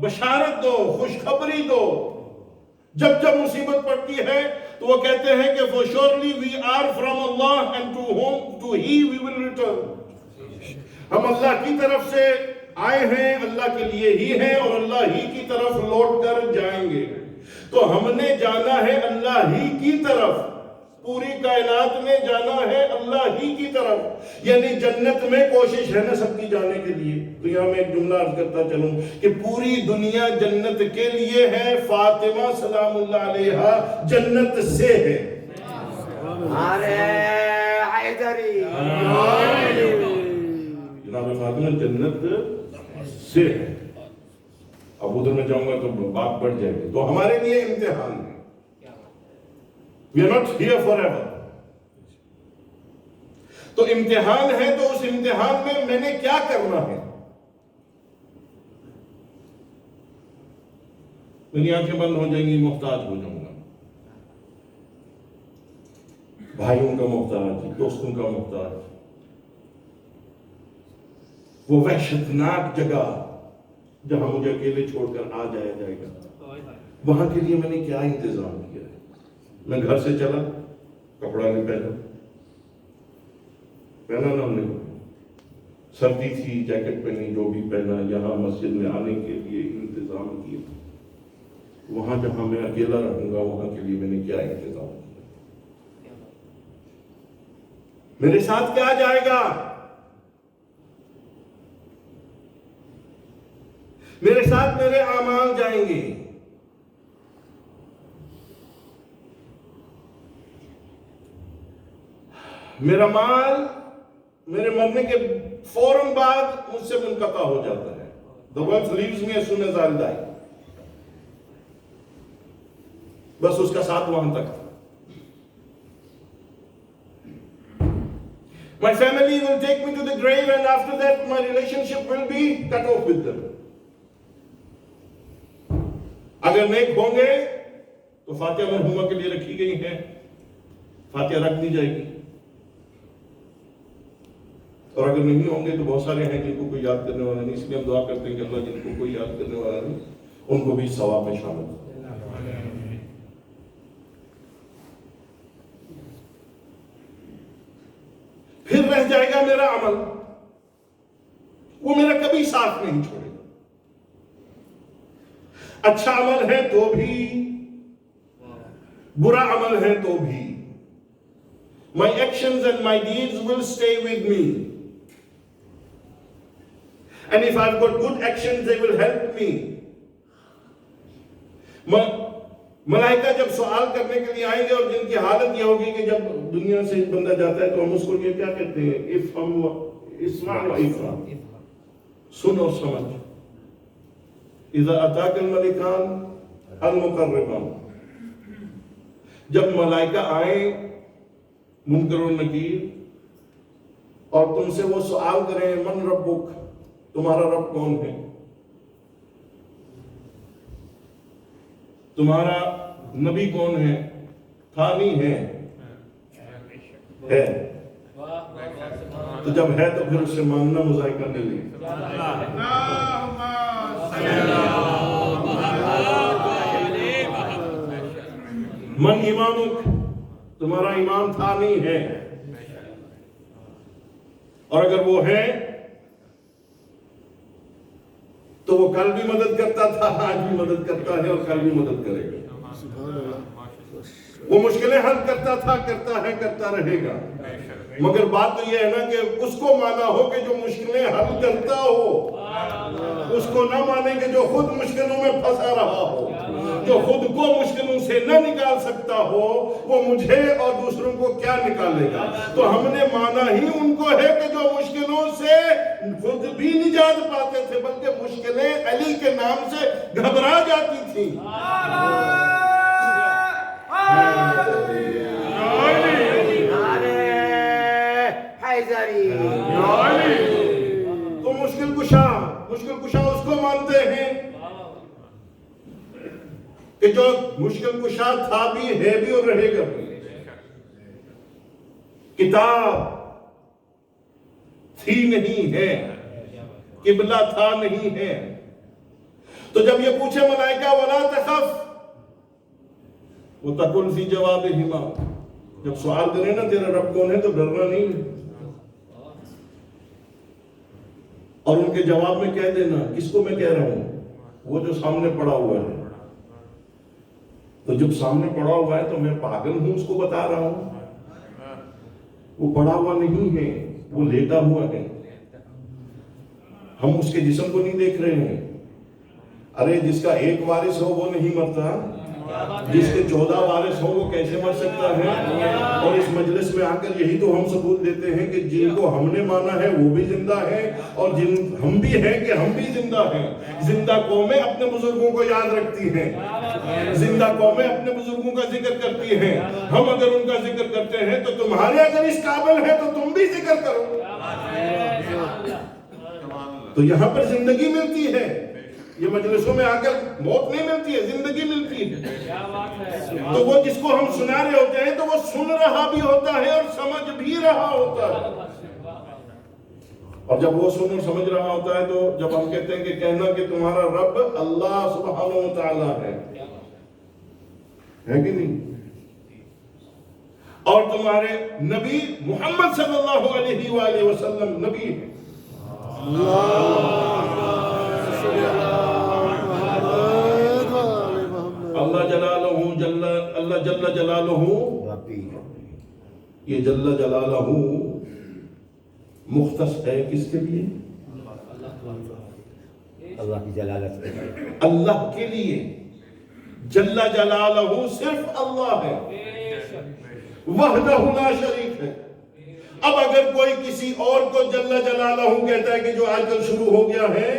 بشارت دو، خوشخبری دو. جب مصیبت پڑتی ہے تو وہ کہتے ہیں کہ for surely we are from Allah and to He we will return. ہم اللہ کی طرف سے آئے ہیں، اللہ کے لیے ہی ہیں اور اللہ ہی کی طرف لوٹ کر جائیں گے. تو ہم نے جانا ہے اللہ ہی کی طرف، پوری کائنات نے جانا ہے اللہ ہی کی طرف، یعنی جنت میں کوشش ہے نا سب کی جانے کے لیے۔ تو یہاں میں ایک جملہ عرض کرتا چلوں کہ پوری دنیا جنت کے لیے ہے، فاطمہ سلام اللہ علیہا جنت سے ہے۔ جناب فاطمہ جنت سے ہے۔ اب ادھر میں جاؤں گا تو بات بڑھ جائے گی، تو ہمارے لیے امتحان ہے۔ We are not here forever۔ تو امتحان ہے، تو اس امتحان میں میں نے کیا کرنا ہے؟ میری آنکھیں بند ہو جائیں گی، محتاج ہو جاؤں گا، بھائیوں کا محتاج، دوستوں کا محتاج، وہ وحشتناک جگہ جہاں مجھے اکیلے چھوڑ کر آ جایا جائے گا، وہاں کے لیے میں نے کیا انتظام کیا ہے؟ میں گھر سے چلا، کپڑا نہیں پہنا نا ہم نے، سردی تھی جیکٹ پہنی، جو بھی پہنا، یہاں مسجد میں آنے کے لیے انتظام کیا، وہاں جہاں میں اکیلا رہوں گا وہاں کے لیے میں نے کیا انتظام کیا؟ میرے ساتھ کیا جائے گا؟ میرے ساتھ میرے اعمال جائیں گے۔ میرا مال میرے مرنے کے فوراً بعد مجھ سے منقطع ہو جاتا ہے۔ The wealth leaves me as soon as I die۔ بس اس کا ساتھ وہاں تک تھا۔ My family will take me to the grave and after that my relationship will be cut off with them۔ اگر نیک ہوں گے تو فاتحہ مرحومہ کے لیے رکھی گئی ہے، فاتحہ رکھ دی جائے گی، اور اگر نہیں ہوں گے تو بہت سارے ہیں جن کو کوئی یاد کرنے والا نہیں، اس لیے ہم دعا کرتے ہیں کہ اللہ جن کو کوئی یاد کرنے والا نہیں ان کو بھی ثواب میں شامل کرے۔ پھر رہ جائے گا میرا عمل، وہ میرا کبھی ساتھ نہیں چھوڑے گا۔ اچھا عمل ہے تو بھی، برا عمل ہے تو بھی، my actions and my deeds will stay with me, and if I've got good actions they will help me۔ ملائکہ جب سوال کرنے کے لیے آئیں گے اور جن کی حالت یہ ہوگی کہ جب دنیا سے بندہ جاتا ہے تو ہم اس کو یہ کیا کہتے ہیں؟ اسمع و افہم، سن اور سمجھ۔ اذا اتاک الملکان المقربان، جب ملائکہ آئیں منکر و نکیر اور تم سے وہ سوال کریں من ربک، تمہارا رب کون ہے، تمہارا نبی کون ہے، ثانی ہے، تو جب ہے تو پھر اس سے مانگنا مذائقہ نہیں لے۔ من امامک، تمہارا امام ثانی ہے، اور اگر وہ ہے تو وہ کل بھی مدد کرتا تھا، آج بھی مدد کرتا ہے اور کل بھی مدد کرے گا۔ وہ مشکلیں حل کرتا تھا، کرتا ہے، کرتا رہے گا، مگر بات تو یہ ہے نا کہ اس کو مانا ہو کہ جو مشکلیں حل کرتا ہو، اس کو نہ مانے کہ جو خود مشکلوں میں پھنسا رہا ہو، جو خود کو مشکلوں سے نہ نکال سکتا ہو، وہ مجھے اور دوسروں کو کیا نکالے گا؟ تو ہم نے مانا ہی ان کو ہے کہ جو مشکلوں سے خود بھی نجات پاتے تھے، بلکہ مشکلیں علی کے نام سے گھبرا جاتی تھیں۔ تو مشکل کشا اس کو مانتے ہیں کہ جو مشکل کشا تھا بھی، ہے بھی اور رہے گا بھی۔ کتاب تھی نہیں ہے، قبلہ تھا نہیں ہے، تو جب یہ پوچھے ملائکہ وَلَا تَخَفْ وَتَقُلْ فِي جَوَابِهِمَا، جب سوال کریں نا تیرا رب کون ہے تو ڈرنا نہیں ہے، اور ان کے جواب میں کہہ دینا، کس کو میں کہہ رہا ہوں؟ وہ جو سامنے پڑا ہوا ہے، تو جب سامنے پڑا ہوا ہے تو میں پاگل ہوں اس کو بتا رہا ہوں؟ وہ پڑا ہوا نہیں ہے، وہ لیٹا ہوا ہے، ہم اس کے جسم کو نہیں دیکھ رہے ہیں۔ ارے جس کا ایک وارث ہو وہ نہیں مرتا، جس کے 14 وارث ہوں وہ کیسے مر سکتا ہے؟ اور اس مجلس میں آ کر یہی تو ہم ثبوت دیتے ہیں کہ جن کو ہم نے مانا ہے وہ بھی زندہ ہے، اور جن ہم بھی ہیں کہ ہم بھی زندہ ہیں۔ زندہ قومیں اپنے بزرگوں کو یاد رکھتی ہیں، زندہ قومیں اپنے بزرگوں کا ذکر کرتی ہیں۔ ہم اگر ان کا ذکر کرتے ہیں تو تمہارے اگر اس قابل ہے تو تم بھی ذکر کرو۔ تو یہاں پر زندگی ملتی ہے، یہ مجلسوں میں آ کر موت نہیں ملتی ہے، زندگی ملتی ہے۔ تو وہ جس کو ہم سنا رہے ہوتے ہیں تو وہ سن رہا بھی ہوتا ہے اور سمجھ بھی رہا ہوتا ہے۔ اور جب وہ سن اور سمجھ رہا ہوتا ہے تو جب ہم کہتے ہیں کہ کہنا کہ تمہارا رب اللہ سبحانہ و تعالیٰ ہے کہ نہیں، اور تمہارے نبی محمد صلی اللہ علیہ وآلہ وسلم نبی ہیں۔ اللہ جل جلالہ یہ جل جلالہ مختص ہے کس کے لیے؟ اللہ کی جلالت کے لیے، اللہ کے لیے۔ جل جلالہ صرف اللہ ہے، وحدہ لا شریک ہے۔ اب اگر کوئی کسی اور کو جل جلالہ کہتا ہے کہ جو آج کل شروع ہو گیا ہے،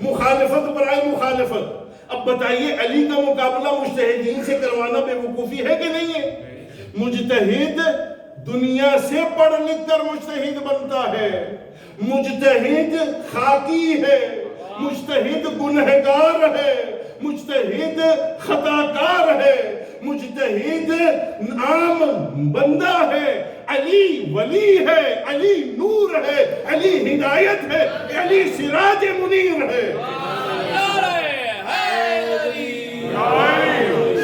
مخالفت برائے مخالفت۔ اب بتائیے علی کا مقابلہ مجتہدین سے کروانا بے وقوفی ہے کہ نہیں ہے؟ مجتہد دنیا سے پڑھ لکھ کر مجتہد بنتا ہے، مجتہد خاکی ہے، مجتہد گنہگار ہے، مجتہد خطاکار ہے، مجتہد عام بندہ ہے۔ علی ولی ہے، علی نور ہے، علی ہدایت ہے، علی سراج منیر ہے۔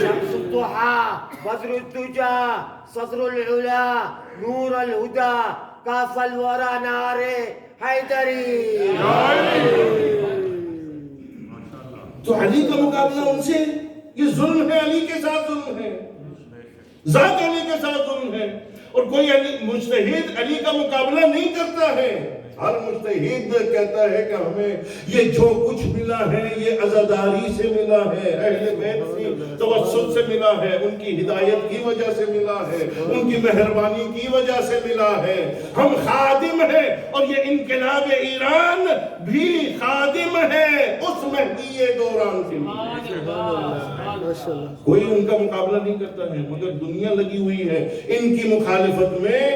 شمس الضحى بدر الدجى صدر العلا نور الهدى كاف الورى نار حیدری۔ تو علی کا مقابلہ ان سے یہ ظلم ہے، علی کے ساتھ ظلم ہے، ذات علی کے ساتھ ظلم ہے۔ اور کوئی مجتہد علی کا مقابلہ نہیں کرتا ہے۔ ہر مجتہد کہتا ہے کہ ہمیں یہ جو کچھ ملا ہے یہ عزاداری سے ملا ہے، اہل بیت کی توسط سے ملا ہے، ان کی ہدایت کی وجہ سے ملا ہے، ان کی مہربانی کی وجہ سے ملا ہے۔ ہم خادم ہیں، اور یہ انقلاب ایران بھی خادم ہے اس مہدی دوران کے لیے۔ کوئی ان کا مقابلہ نہیں کرتا ہے، مگر دنیا لگی ہوئی ہے ان کی مخالفت میں۔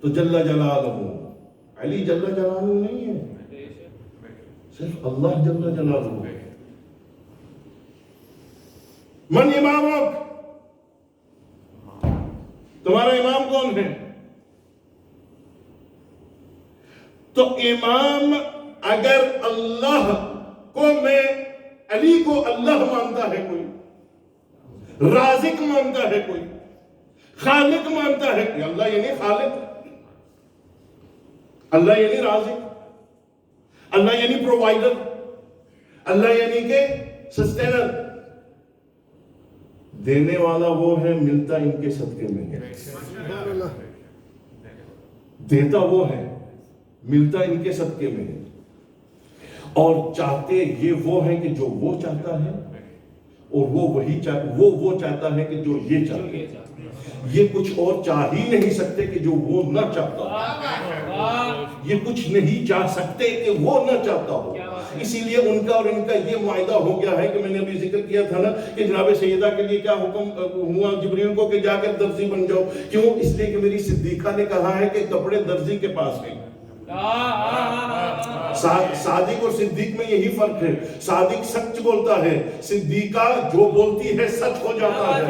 تو جل جلالہ علی جل جلالہ نہیں ہے، صرف اللہ جل جلالہ ہے۔ من امامک، تمہارا امام کون ہے؟ تو امام اگر اللہ کو میں علی کو اللہ مانتا ہے، کوئی رازق مانتا ہے، کوئی خالق مانتا ہے، کہ اللہ یعنی خالق، اللہ یعنی رازق، اللہ یعنی پرووائڈر، اللہ یعنی کہ سسٹینر، دینے والا وہ ہے، ملتا ان کے صدقے میں ہے، دیتا وہ ہے، ملتا ان کے صدقے میں ہے، اور چاہتے یہ وہ ہیں کہ جو وہ چاہتا ہے، اور وہ چاہتا ہے کہ جو یہ چاہتا ہے۔ یہ کچھ اور چاہ ہی نہیں سکتے کہ جو وہ نہ چاہتا ہو، یہ کچھ نہیں چاہ سکتے کہ وہ نہ چاہتا ہو۔ اسی لیے ان کا اور ان کا یہ معاہدہ ہو گیا ہے کہ میں نے ابھی ذکر کیا تھا نا کہ جناب سیدہ کے لیے کیا حکم ہوا جبریل کو کہ جا کر درزی بن جاؤ۔ کیوں؟ اس لیے کہ میری صدیقہ نے کہا ہے کہ کپڑے درزی کے پاس ہیں۔ صادق اور صدیق میں یہی فرق ہے، صادق سچ بولتا ہے، صدیقہ جو بولتی ہے سچ ہو جاتا ہے۔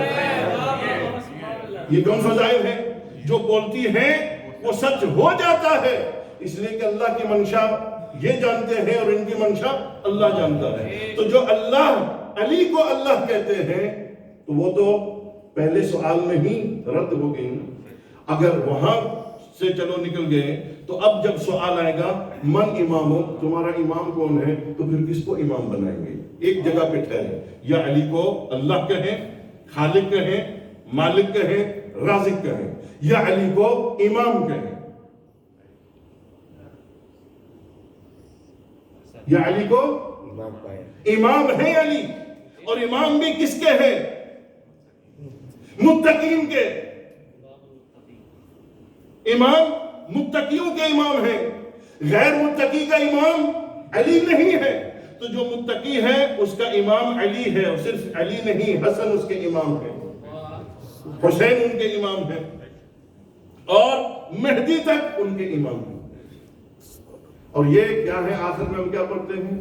یہ کون فضائل ہیں؟ جو بولتی ہیں وہ سچ ہو جاتا ہے، اس لیے کہ اللہ کی منشا یہ جانتے ہیں اور ان کی منشا اللہ جانتا ہے۔ تو جو اللہ علی کو اللہ کہتے ہیں تو وہ تو پہلے سوال میں ہی رد ہو گئی۔ اگر وہاں سے چلو نکل گئے تو اب جب سوال آئے گا من امام ہو، تمہارا امام کون ہے، تو پھر کس کو امام بنائیں گے؟ ایک جگہ پہ ٹھہرے. یا علی کو اللہ کہیں, خالق کہیں, مالک کہیں, رازق کہیں, یا علی کو امام کہیں. یا علی کو امام ہے علی, اور امام بھی کس کے ہیں؟ متقین کے. امام متقیوں کے امام ہیں, غیر متقی کا امام علی نہیں ہے. تو جو متقی ہے اس کا امام علی ہے, اور صرف علی نہیں, حسن اس کے امام ہے, حسین ان کے امام ہیں, اور مہدی تک ان کے امام ہیں. اور یہ کیا ہے, آخر میں ہم کیا پڑھتے ہیں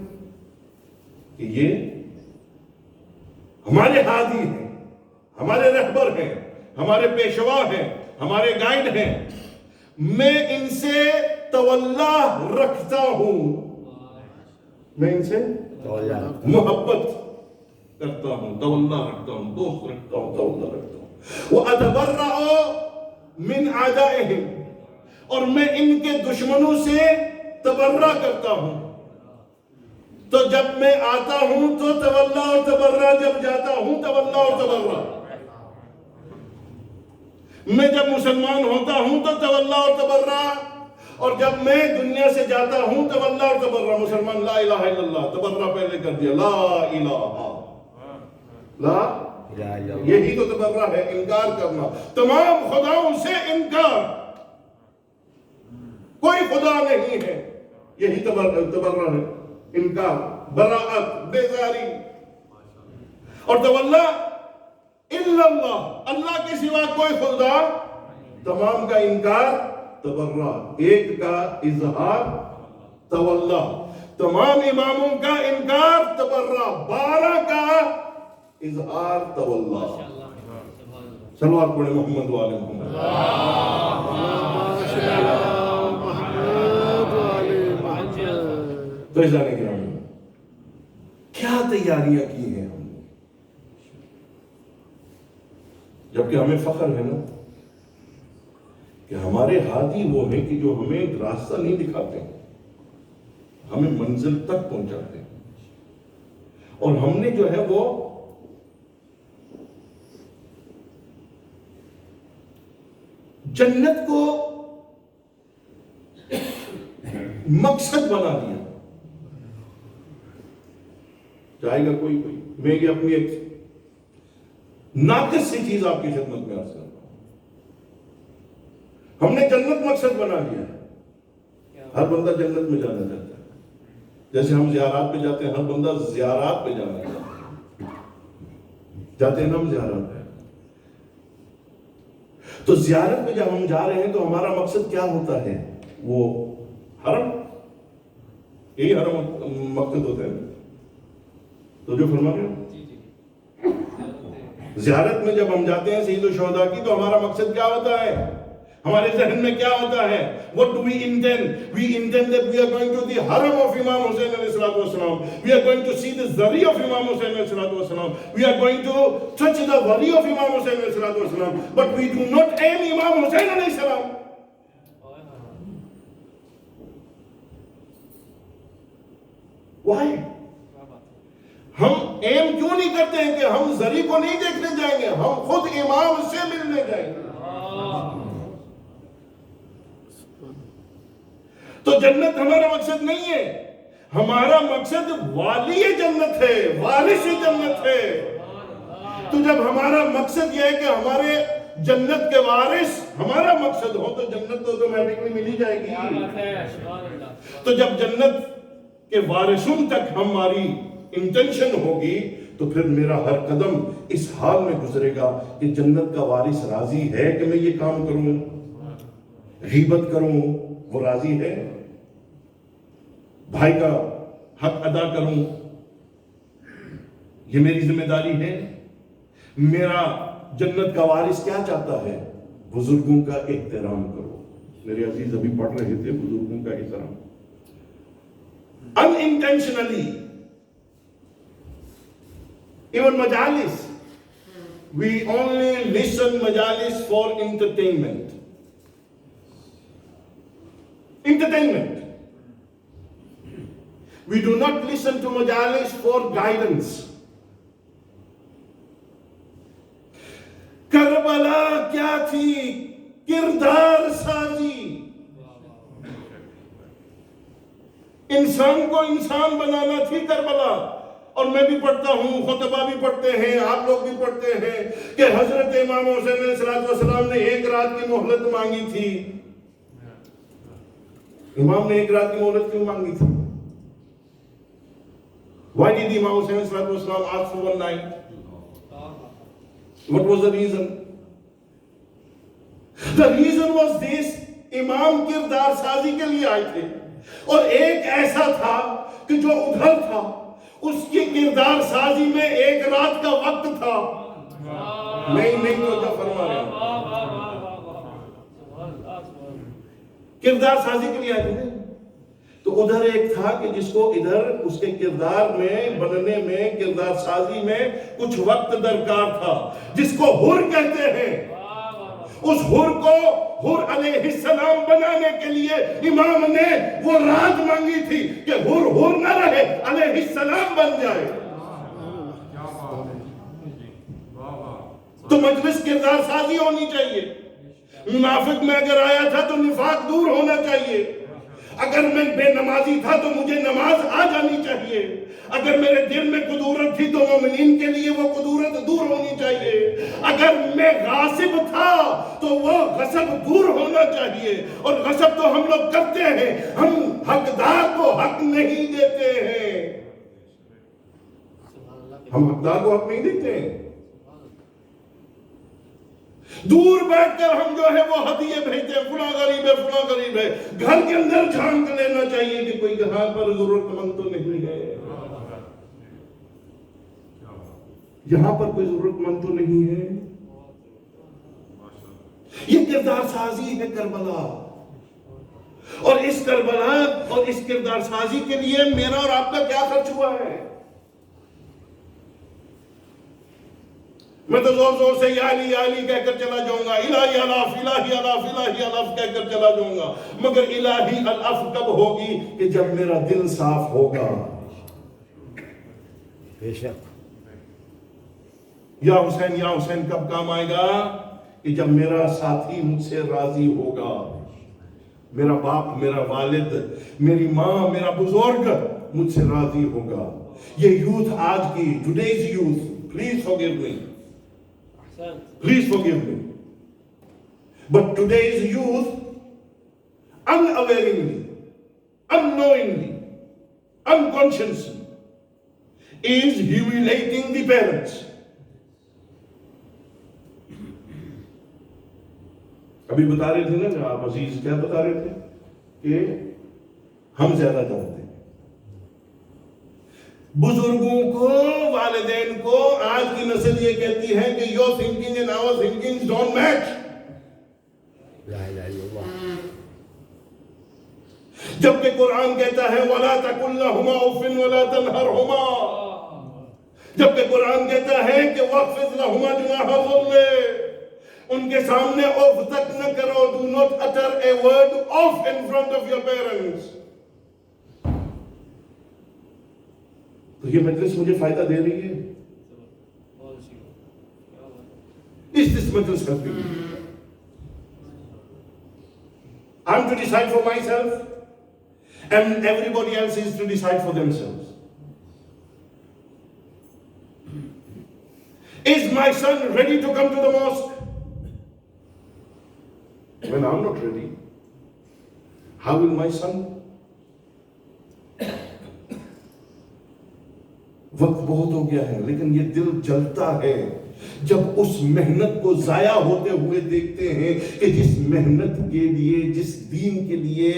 کہ یہ ہمارے ہادی ہیں, ہمارے رہبر ہیں, ہمارے پیشوا ہیں, ہمارے گائیڈ ہیں. میں ان سے تولا رکھتا ہوں, میں ان سے محبت کرتا ہوں, تولا رکھتا ہوں, دوست رکھتا ہوں, تولا رکھتا ہوں. وَأَتَبَرَّأُ مِنْ أَعْدَائِهِمْ, اور میں ان کے دشمنوں سے تبرہ کرتا ہوں. تو جب میں آتا ہوں تو تولا اور تبرہ, جب جاتا ہوں تولا اور تبرہ. میں جب مسلمان ہوتا ہوں تو تولا اور تبرہ, اور جب میں دنیا سے جاتا ہوں تولا اور تبرہ. مسلمان لا الہ الا اللہ, تبرہ پہلے کر دیا, لا الہ, لا, یہی تو تبرہ ہے, انکار کرنا, تمام خداؤں سے انکار, کوئی خدا نہیں ہے, یہی تبرہ ہے, انکار, براءت, بیزاری. اور تولا الا اللہ, اللہ کے سوا کوئی خدا, تمام کا انکار تبرہ, ایک کا اظہار تولا. تمام اماموں کا انکار تبرہ, 12 کا اظہار تولا. صلوات پڑھیں محمد والے محمد. تو اذان کرام, کیا تیاریاں کی ہیں ہم نے, جبکہ ہمیں فخر ہے نا کہ ہمارے ہادی وہ ہیں کہ جو ہمیں راستہ نہیں دکھاتے, ہمیں منزل تک پہنچاتے ہیں. اور ہم نے جو ہے وہ جنت کو مقصد بنا دیا. چاہے گا کوئی, میں یہ اپنی ایک ناقص سی چیز آپ کی خدمت میں عرض کرتا ہوں. ہم نے جنت مقصد بنا لیا ہے. ہر بندہ جنت میں جانا چاہتا ہے. جیسے ہم زیارات پہ جاتے ہیں, ہر بندہ زیارات پہ جانا چاہتا ہے, جاتے ہیں نا ہم زیارات پہ. تو زیارت پہ جب ہم جا رہے ہیں تو ہمارا مقصد کیا ہوتا ہے؟ وہ حرم, یہی حرم مقصد ہوتا ہے. تو جو فرما رہے ہو, زیارت میں جب ہم جاتے ہیں سید الشہداء کی, تو ہمارا مقصد کیا ہوتا ہے, ہمارے ذہن میں کیا ہوتا ہے؟ What do we intend? We intend that we are going to the haram of Imam Hussain alayhi salatu wasalam. We are going to see the zari of Imam Hussain alayhi salatu wasalam. We are going to touch the wali of Imam Hussain alayhi salatu wasalam. But we do not aim Imam Hussain alayhi salam. Why? ہم M کیوں نہیں کرتے ہیں کہ ہم زری کو نہیں دیکھنے جائیں گے, ہم خود امام سے ملنے جائیں گے. تو جنت ہمارا مقصد نہیں ہے, ہمارا مقصد والی جنت ہے, وارث جنت ہے. تو جب ہمارا مقصد یہ ہے کہ ہمارے جنت کے وارث ہمارا مقصد ہو, تو جنت تو آٹومیٹکلی مل ہی جائے گی. تو جب جنت کے وارثوں تک ہماری انٹینشن ہوگی, تو پھر میرا ہر قدم اس حال میں گزرے گا کہ جنت کا وارث راضی ہے کہ میں یہ کام کروں, غیبت کروں, وہ راضی ہے, بھائی کا حق ادا کروں, یہ میری ذمہ داری ہے. میرا جنت کا وارث کیا چاہتا ہے؟ بزرگوں کا احترام کرو. میرے عزیز ابھی پڑھ رہے تھے بزرگوں کا احترام. unintentionally, even majalis, we only listen majalis for entertainment. We do not listen to majalis for guidance. Karbala کیا تھی؟ کردار سازی. انسان کو انسان بنانا تھی کربلا. اور میں بھی پڑھتا ہوں، خطبہ بھی پڑھتے ہیں، آپ لوگ بھی پڑھتے ہیں کہ حضرت امام حسین علیہ السلام نے 1 رات کی مہلت مانگی تھی. امام نے 1 رات کی مہلت کیوں مانگی تھی؟ Why did Imam Hussain ask for 1 night? What was the reason? The reason was this: امام کردار سازی کے لیے آئے تھے، اور ایک ایسا تھا کہ جو ادھر تھا، اس کی کردار سازی میں 1 رات کا وقت تھا. نہیں تو کیا فرما رہے ہیں؟ کردار سازی کے لیے آئے تھے. تو ادھر ایک تھا کہ جس کو ادھر اس کے کردار میں بننے میں، کردار سازی میں کچھ وقت درکار تھا، جس کو حر کہتے ہیں. اس حر کو، حر علیہ السلام بنانے کے لیے امام نے وہ رات مانگی تھی کہ حر نہ رہے، علیہ السلام بن جائے. تو مجلس کردار سازی ہونی چاہیے. منافق میں اگر آیا تھا تو نفاق دور ہونا چاہیے. اگر میں بے نمازی تھا تو مجھے نماز آ جانی چاہیے. اگر میرے دل میں قدورت تھی تو مومنین کے لیے وہ قدورت دور ہونی چاہیے. اگر میں غاصب تھا تو وہ غصب دور ہونا چاہیے. اور غصب تو ہم لوگ کرتے ہیں، ہم حقدار کو حق نہیں دیتے ہیں. ہم حقدار کو حق نہیں دیتے ہیں. دور بیٹھ کر ہم جو ہے وہ ہدیے بھیجتے ہیں، فلاں غریب ہے، فلاں غریب ہے. گھر کے اندر جھانک لینا چاہیے کہ کوئی یہاں پر ضرورت مند تو نہیں ہے، یہاں پر کوئی ضرورت مند تو نہیں ہے. یہ کردار سازی ہے کربلا. اور اس کربلا اور اس کردار سازی کے لیے میرا اور آپ کا کیا خرچ ہوا ہے؟ میں تو زور زور سے یا علی کہہ کر چلا جاؤں گا، الہی الاف، الہی الاف، الہی الاف کہہ کر چلا جاؤں گا. مگر الہی الاف کب ہوگی؟ کہ جب میرا دل صاف ہوگا. بے شک. یا حسین کب کام آئے گا؟ کہ جب میرا ساتھی مجھ سے راضی ہوگا. میرا باپ، میرا والد، میری ماں، میرا بزرگ مجھ سے راضی ہوگا. یہ یوتھ آج کی، today's youth, please forgive me. Please forgive me. But today's youth, unawareingly, unknowingly, unconsciously, is humiliating the parents. ابھی بتا رہے تھے نا آپ عزیز، کیا بتا رہے تھے؟ کہ ہم زیادہ جانتے ہیں. بزرگوں کو، والدین کو آج کی نسل یہ کہتی ہے کہ your thinking and our thinking don't match. جبکہ قرآن کہتا ہے وَلَا تَقُلْ لَهُمَا أُفٍّ وَلَا تَنْهَرْهُمَا. جبکہ قرآن کہتا ہے کہ وَاخْفِضْ لَهُمَا جُنَاحَ الظُّلِّ. ان کے سامنے اوف تک نہ کرو. Do not utter a word off in front of your parents. تو یہ مجلس مجھے فائدہ دے رہی ہے؟ Is this مجلس helping me? I'm to decide for myself and everybody else is to decide for themselves. Is my son ready to come to the mosque? When I'm not ready, how will my son? وقت بہت ہو گیا ہے، لیکن یہ دل جلتا ہے جب اس محنت کو ضائع ہوتے ہوئے دیکھتے ہیں کہ جس محنت کے لیے، جس دین کے لیے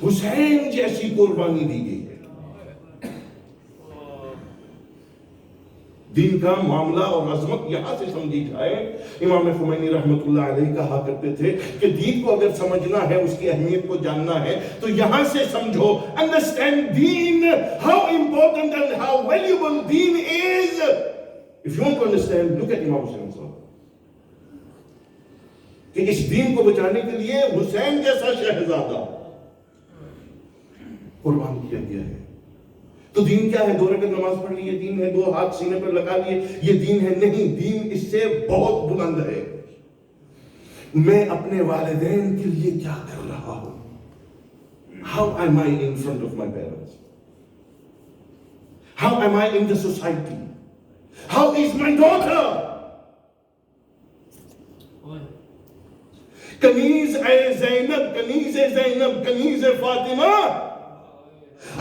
حسین جیسی قربانی دی گئی ہے. دین کا معاملہ اور عظمت یہاں سے سمجھی جائے. امام خمینی رحمت اللہ علیہ کہا کرتے تھے کہ دین کو اگر سمجھنا ہے، اس کی اہمیت کو جاننا ہے تو یہاں سے سمجھو. Understand then, how important and how valuable then is. If you want to understand, look at Imam Hussain صاحب. کہ اس دین کو بچانے کے لیے حسین جیسا شہزادہ قربان کیا گیا ہے. تو دین کیا ہے؟ 2 رکعت نماز پڑھ لی یہ دین ہے، 2 ہاتھ سینے پر لگا لیے یہ دین ہے؟ نہیں، دین اس سے بہت بلند ہے. میں اپنے والدین کے لیے کیا کر رہا ہوں؟ How am I in front of my parents? How am I in the society? How is my daughter? کنیز اے زینب، کنیز اے زینب، کنیز اے فاطمہ.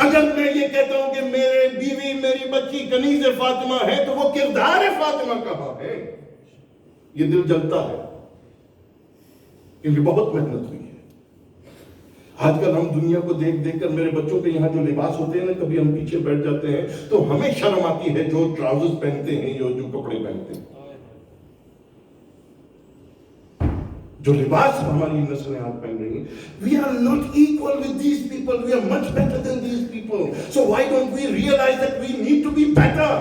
اگر میں یہ کہتا ہوں کہ میرے بیوی میری بچی کنیز فاطمہ ہے تو وہ کردار فاطمہ کہاں ہے؟ یہ دل جلتا ہے کیونکہ بہت محنت ہوئی ہے. آج کل ہم دنیا کو دیکھ دیکھ کر میرے بچوں کے یہاں جو لباس ہوتے ہیں نا، کبھی ہم پیچھے بیٹھ جاتے ہیں تو ہمیں شرم آتی ہے جو ٹراؤزرز پہنتے ہیں، جو کپڑے پہنتے ہیں، جو لباس ہماری نسلیں آج پہن رہی ہیں. We are not equal with these people. We are much better than these people. So why don't we realize that we need to be better?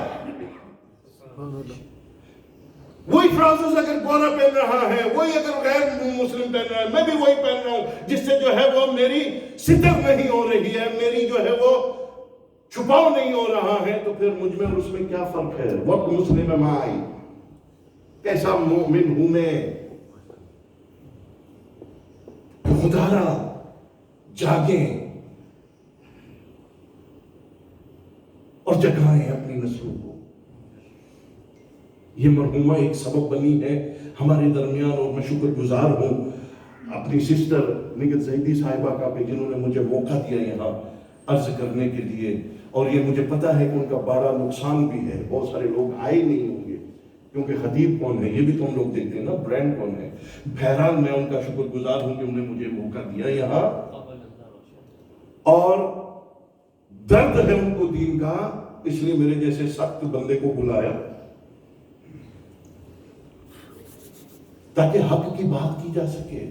وہی ٹراؤزرز اگر گورا پہن رہا ہے، وہی اگر غیر مسلم پہن رہا ہے، میں بھی وہی پہن رہا ہوں، جس سے جو ہے وہ میری ستر نہیں ہو رہی ہے، میری جو ہے وہ چھپاؤ نہیں ہو رہا ہے، تو پھر مجھ میں اور اس میں کیا فرق ہے؟ What Muslim am I? کیسا مومن ہوں میں؟ خدارا جاگیں اور جگائیں اپنی نسلوں کو. یہ مرحومہ ایک سبب بنی ہے ہمارے درمیان، اور میں شکر گزار ہوں اپنی سسٹر نگت زیدی صاحبہ کا کہ جنہوں نے مجھے موقع دیا یہاں عرض کرنے کے لیے. اور یہ مجھے پتا ہے کہ ان کا بڑا نقصان بھی ہے، بہت سارے لوگ آئے نہیں ہوں گے کیونکہ خطیب کون ہے یہ بھی تو ہم لوگ دیکھتے ہیں نا، برینڈ کون ہے. بہرحال میں ان کا شکر گزار ہوں کہ انہوں نے مجھے موقع دیا یہاں، اور درد ہے ان کو دین کا، اس لیے میرے جیسے سخت بندے کو بلایا تاکہ حق کی بات کی جا سکے.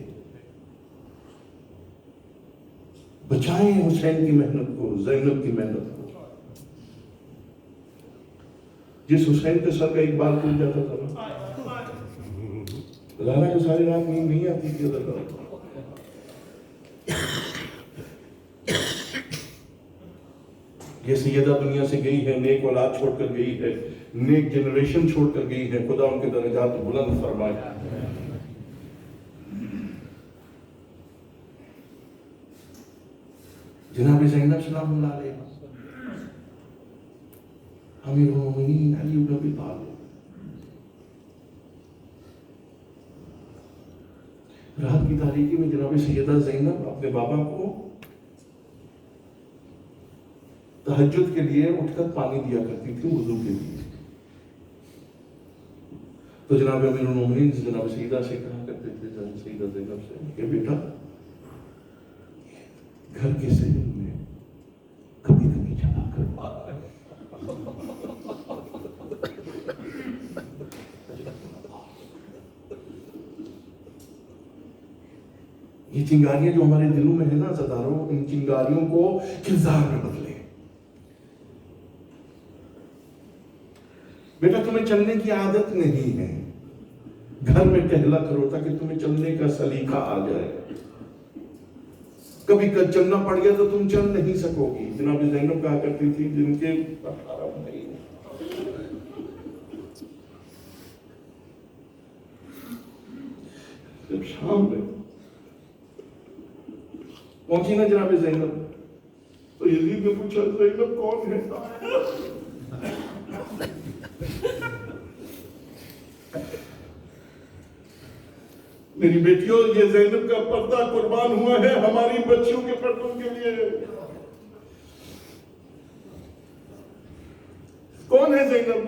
بچائیں حسین کی محنت کو، زینب کی محنت کو. جس حسین کے سر کا ایک بال ٹوٹ جاتا تھا نا، لانا کو ساری رات نیند نہیں آتی تھی. یہ سیدہ دنیا سے گئی ہے، نیک اولاد چھوڑ کر گئی ہے، نیک جنریشن چھوڑ کر گئی ہے. خدا ان کے درجات بلند فرمائے. جناب زینب سلام اللہ علیہ، امیر المومنین علی بن ابی طالب، رات کی تاریکی میں جناب سیدہ زینب اپنے بابا کو تہجد کے لیے اٹھ کر پانی دیا کرتی تھی وضو کے لیے. تو جناب امیر المومنین جناب سیدہ سے کہا کرتے تھے، سیدہ زینب سے کہ بیٹا گھر کے سہن میں کبھی کبھی چلا کر یہ چنگاریاں جو ہمارے دلوں میں ہیں نا زداروں، ان چنگاریوں کو کردار میں بدلے. بیٹا تمہیں چلنے کی عادت نہیں ہے، گھر میں کہلا کرو تاکہ تمہیں چلنے کا سلیقہ آ جائے. کبھی چلنا پڑ گیا تو تم چل نہیں سکو گی. جناب زینب کہا کرتی تھی جن کے 18 بھائی جب شام میں پہنچی نا جناب زینب تو یزید نے پوچھا زینب کون ہے؟ میری بیٹیوں یہ زینب کا پردہ قربان ہوا ہے ہماری بچیوں کے پردوں کے لیے. کون ہے زینب؟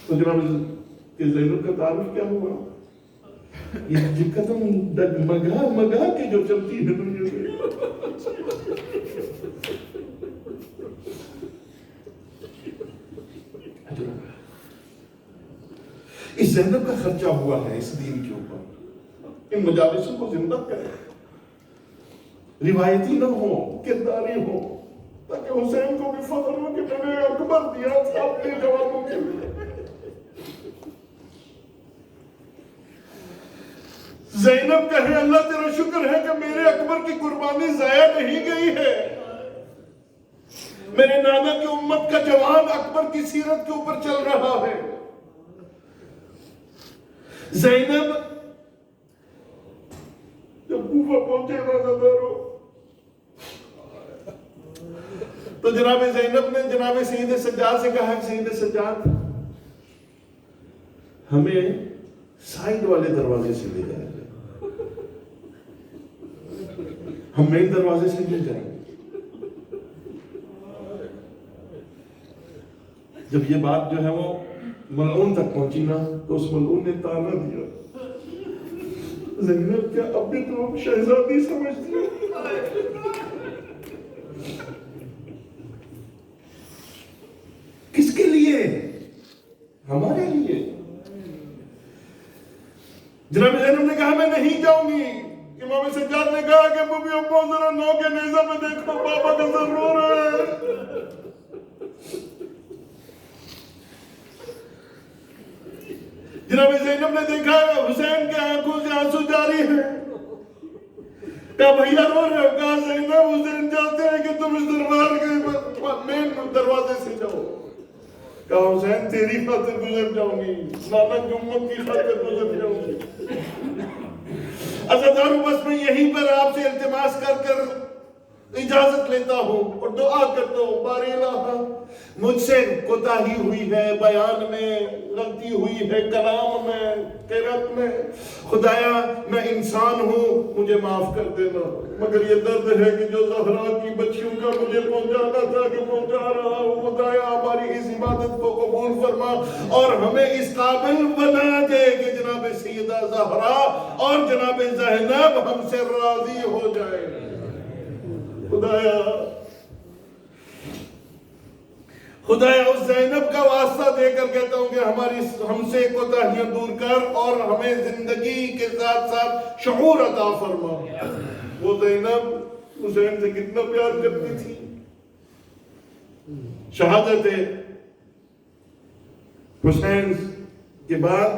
تو جناب کہ زینب کا تعارف کیا ہوا؟ یہ قدم مگا کے جو چلتی ہے دنیا میں. اس زینب کا خرچہ ہوا ہے اس دین کے اوپر. ان مجالسوں کو زندہ کریں، روایتی نہ ہو، کرداری ہو، تاکہ حسین کو بھی فخر ہو کہ میں نے اکبر دیا تھا اپنے جوانوں کے لیے. زینب کہے اللہ تیرا شکر ہے کہ میرے اکبر کی قربانی ضائع نہیں گئی ہے. میرے نانا کی امت کا جوان اکبر کی سیرت کے اوپر چل رہا ہے. زینب جب کوفہ پہنچے رازداروں تو جناب زینب نے جناب سید سجاد سے کہا کہ سید سجاد ہمیں سائیڈ والے دروازے سے لے جائیں گے, ہم مین دروازے سے لے جائیں گے. جب یہ بات جو ہے وہ ملعون تک پہنچی نا تو اس ملعون نے تانا دیا, زینب کیا اب بھی تو شہزادی سمجھتی ہو؟ کس کے لیے؟ ہمارے لیے. جناب زینب نے کہا میں نہیں جاؤں گی. امام سجاد نے کہا کہ ابو ابو ذرا نو کے نیزہ میں دیکھو, بابا کا سر رو رہا ہے. جناب زینب نے دیکھا حسین کے آنکھوں سے آنسو جاری ہیں. کہا بھیا رو رہے ہو؟ کہا زینب حسین چاہتے ہیں کہ تم اس دربار کے مین دروازے سے جاؤ. کہا حسین تیری خاطر گزر جاؤں گی, نانا کی امت کی خاطر گزر جاؤں گی. عزیزانو بس میں یہیں پر آپ سے التماس کر کر اجازت لیتا ہوں اور دعا کرتا ہوں, باری الہ مجھ سے کوتاہی ہوئی ہے, بیان میں غلطی ہوئی ہے, کلام میں, قرات میں, خدایا میں انسان ہوں, مجھے معاف کر دینا. مگر یہ درد ہے کہ جو زہرا کی بچیوں کا مجھے پہنچانا تھا کہ پہنچا رہا ہوں. خدایا ہماری اس عبادت کو قبول فرما اور ہمیں اس قابل بنا دے کہ جناب سیدہ زہرا اور جناب زینب ہم سے راضی ہو جائے. خدایا اس زینب کا واسطہ دے کر کہتا ہوں کہ ہم سے کوتاہیاں دور کر اور ہمیں زندگی کے ساتھ ساتھ شعور عطا فرما. وہ زینب حسین سے کتنا پیار کرتی تھی. شہادت حسین کے بعد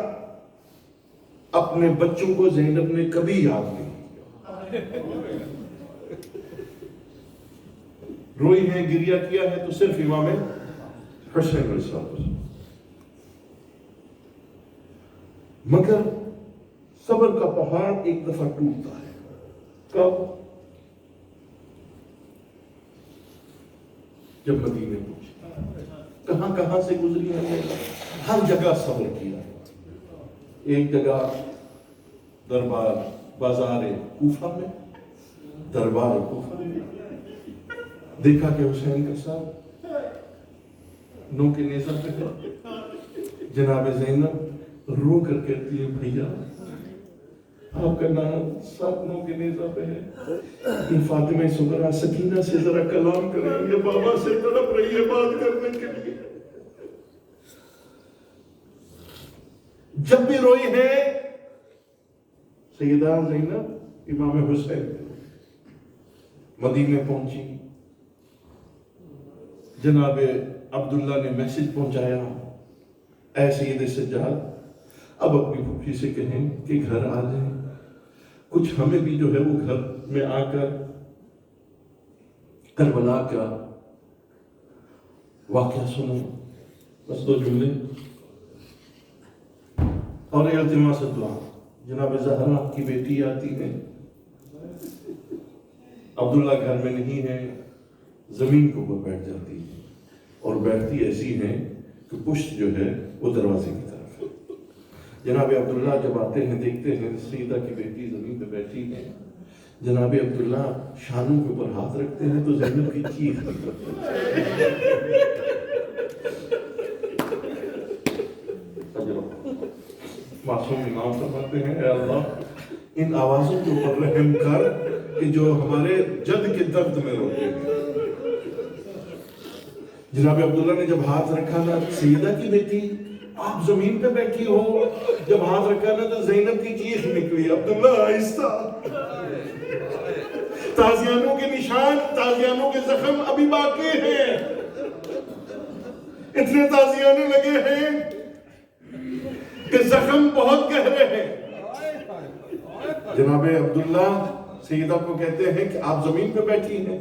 اپنے بچوں کو زینب نے کبھی یاد نہیں. روئی ہے, گریہ کیا ہے تو صرف امام حسین علیہ السلام. مگر صبر کا پہاڑ ایک دفعہ ٹوٹتا ہے. کب؟ جب مدینے پہنچی. کہاں کہاں سے گزری ہے, ہر جگہ صبر کیا. ایک جگہ دربار بازار کوفہ میں, دربار کوفہ میں دیکھا کہ حسین کا ساتھ نو کے نیزہ پہ ہے. جناب زینب رو کر کہتی ہے بھیا آپ کا نام ساتھ نو کے نیزہ پہ ہے. یہ فاطمہ صغرا سکینہ سے ذرا کلام کریں, یہ بابا سے تڑپ رہی ہے بات کرنے کے لیے. جب بھی روئی ہے سیدہ زینب امام حسین مدینے پہنچی. جناب عبداللہ نے میسج پہنچایا, اے سید سجاد اب اپنی پھوپھی سے کہیں کہ گھر آ جائیں, کچھ ہمیں بھی جو ہے وہ گھر میں آ کر کربلا کا واقعہ سنو. بس 2 جملے اور التماس دعا. جناب زہرا کی بیٹی آتی ہے, عبداللہ گھر میں نہیں ہے, زمین کے اوپر بیٹھ جاتی ہے اور بیٹھتی ایسی ہے کہ پشت جو ہے وہ دروازے کی طرف ہے. جناب عبداللہ جب آتے ہیں دیکھتے ہیں سیدہ کی بیٹی زمین پہ بیٹھی ہے. جناب عبداللہ شانوں کے اوپر ہاتھ رکھتے ہیں تو زینب کی چیخ نکلتی ہے. معصوم امام فرماتے ہیں اے اللہ ان آوازوں کے اوپر رحم کر کہ جو ہمارے جد کے درد میں روتے ہیں. جناب عبداللہ نے جب ہاتھ رکھا نا سیدہ کی بیٹی آپ زمین پہ بیٹھی ہو, جب ہاتھ رکھا نا تو زینب کی چیخ نکلی. عبداللہ آہستہ. تازیانوں کے نشان, تازیانوں کے زخم ابھی باقی ہیں. اتنے تازیانے لگے ہیں کہ زخم بہت گہرے ہیں. جناب عبداللہ سیدہ کو کہتے ہیں کہ آپ زمین پہ بیٹھی ہیں.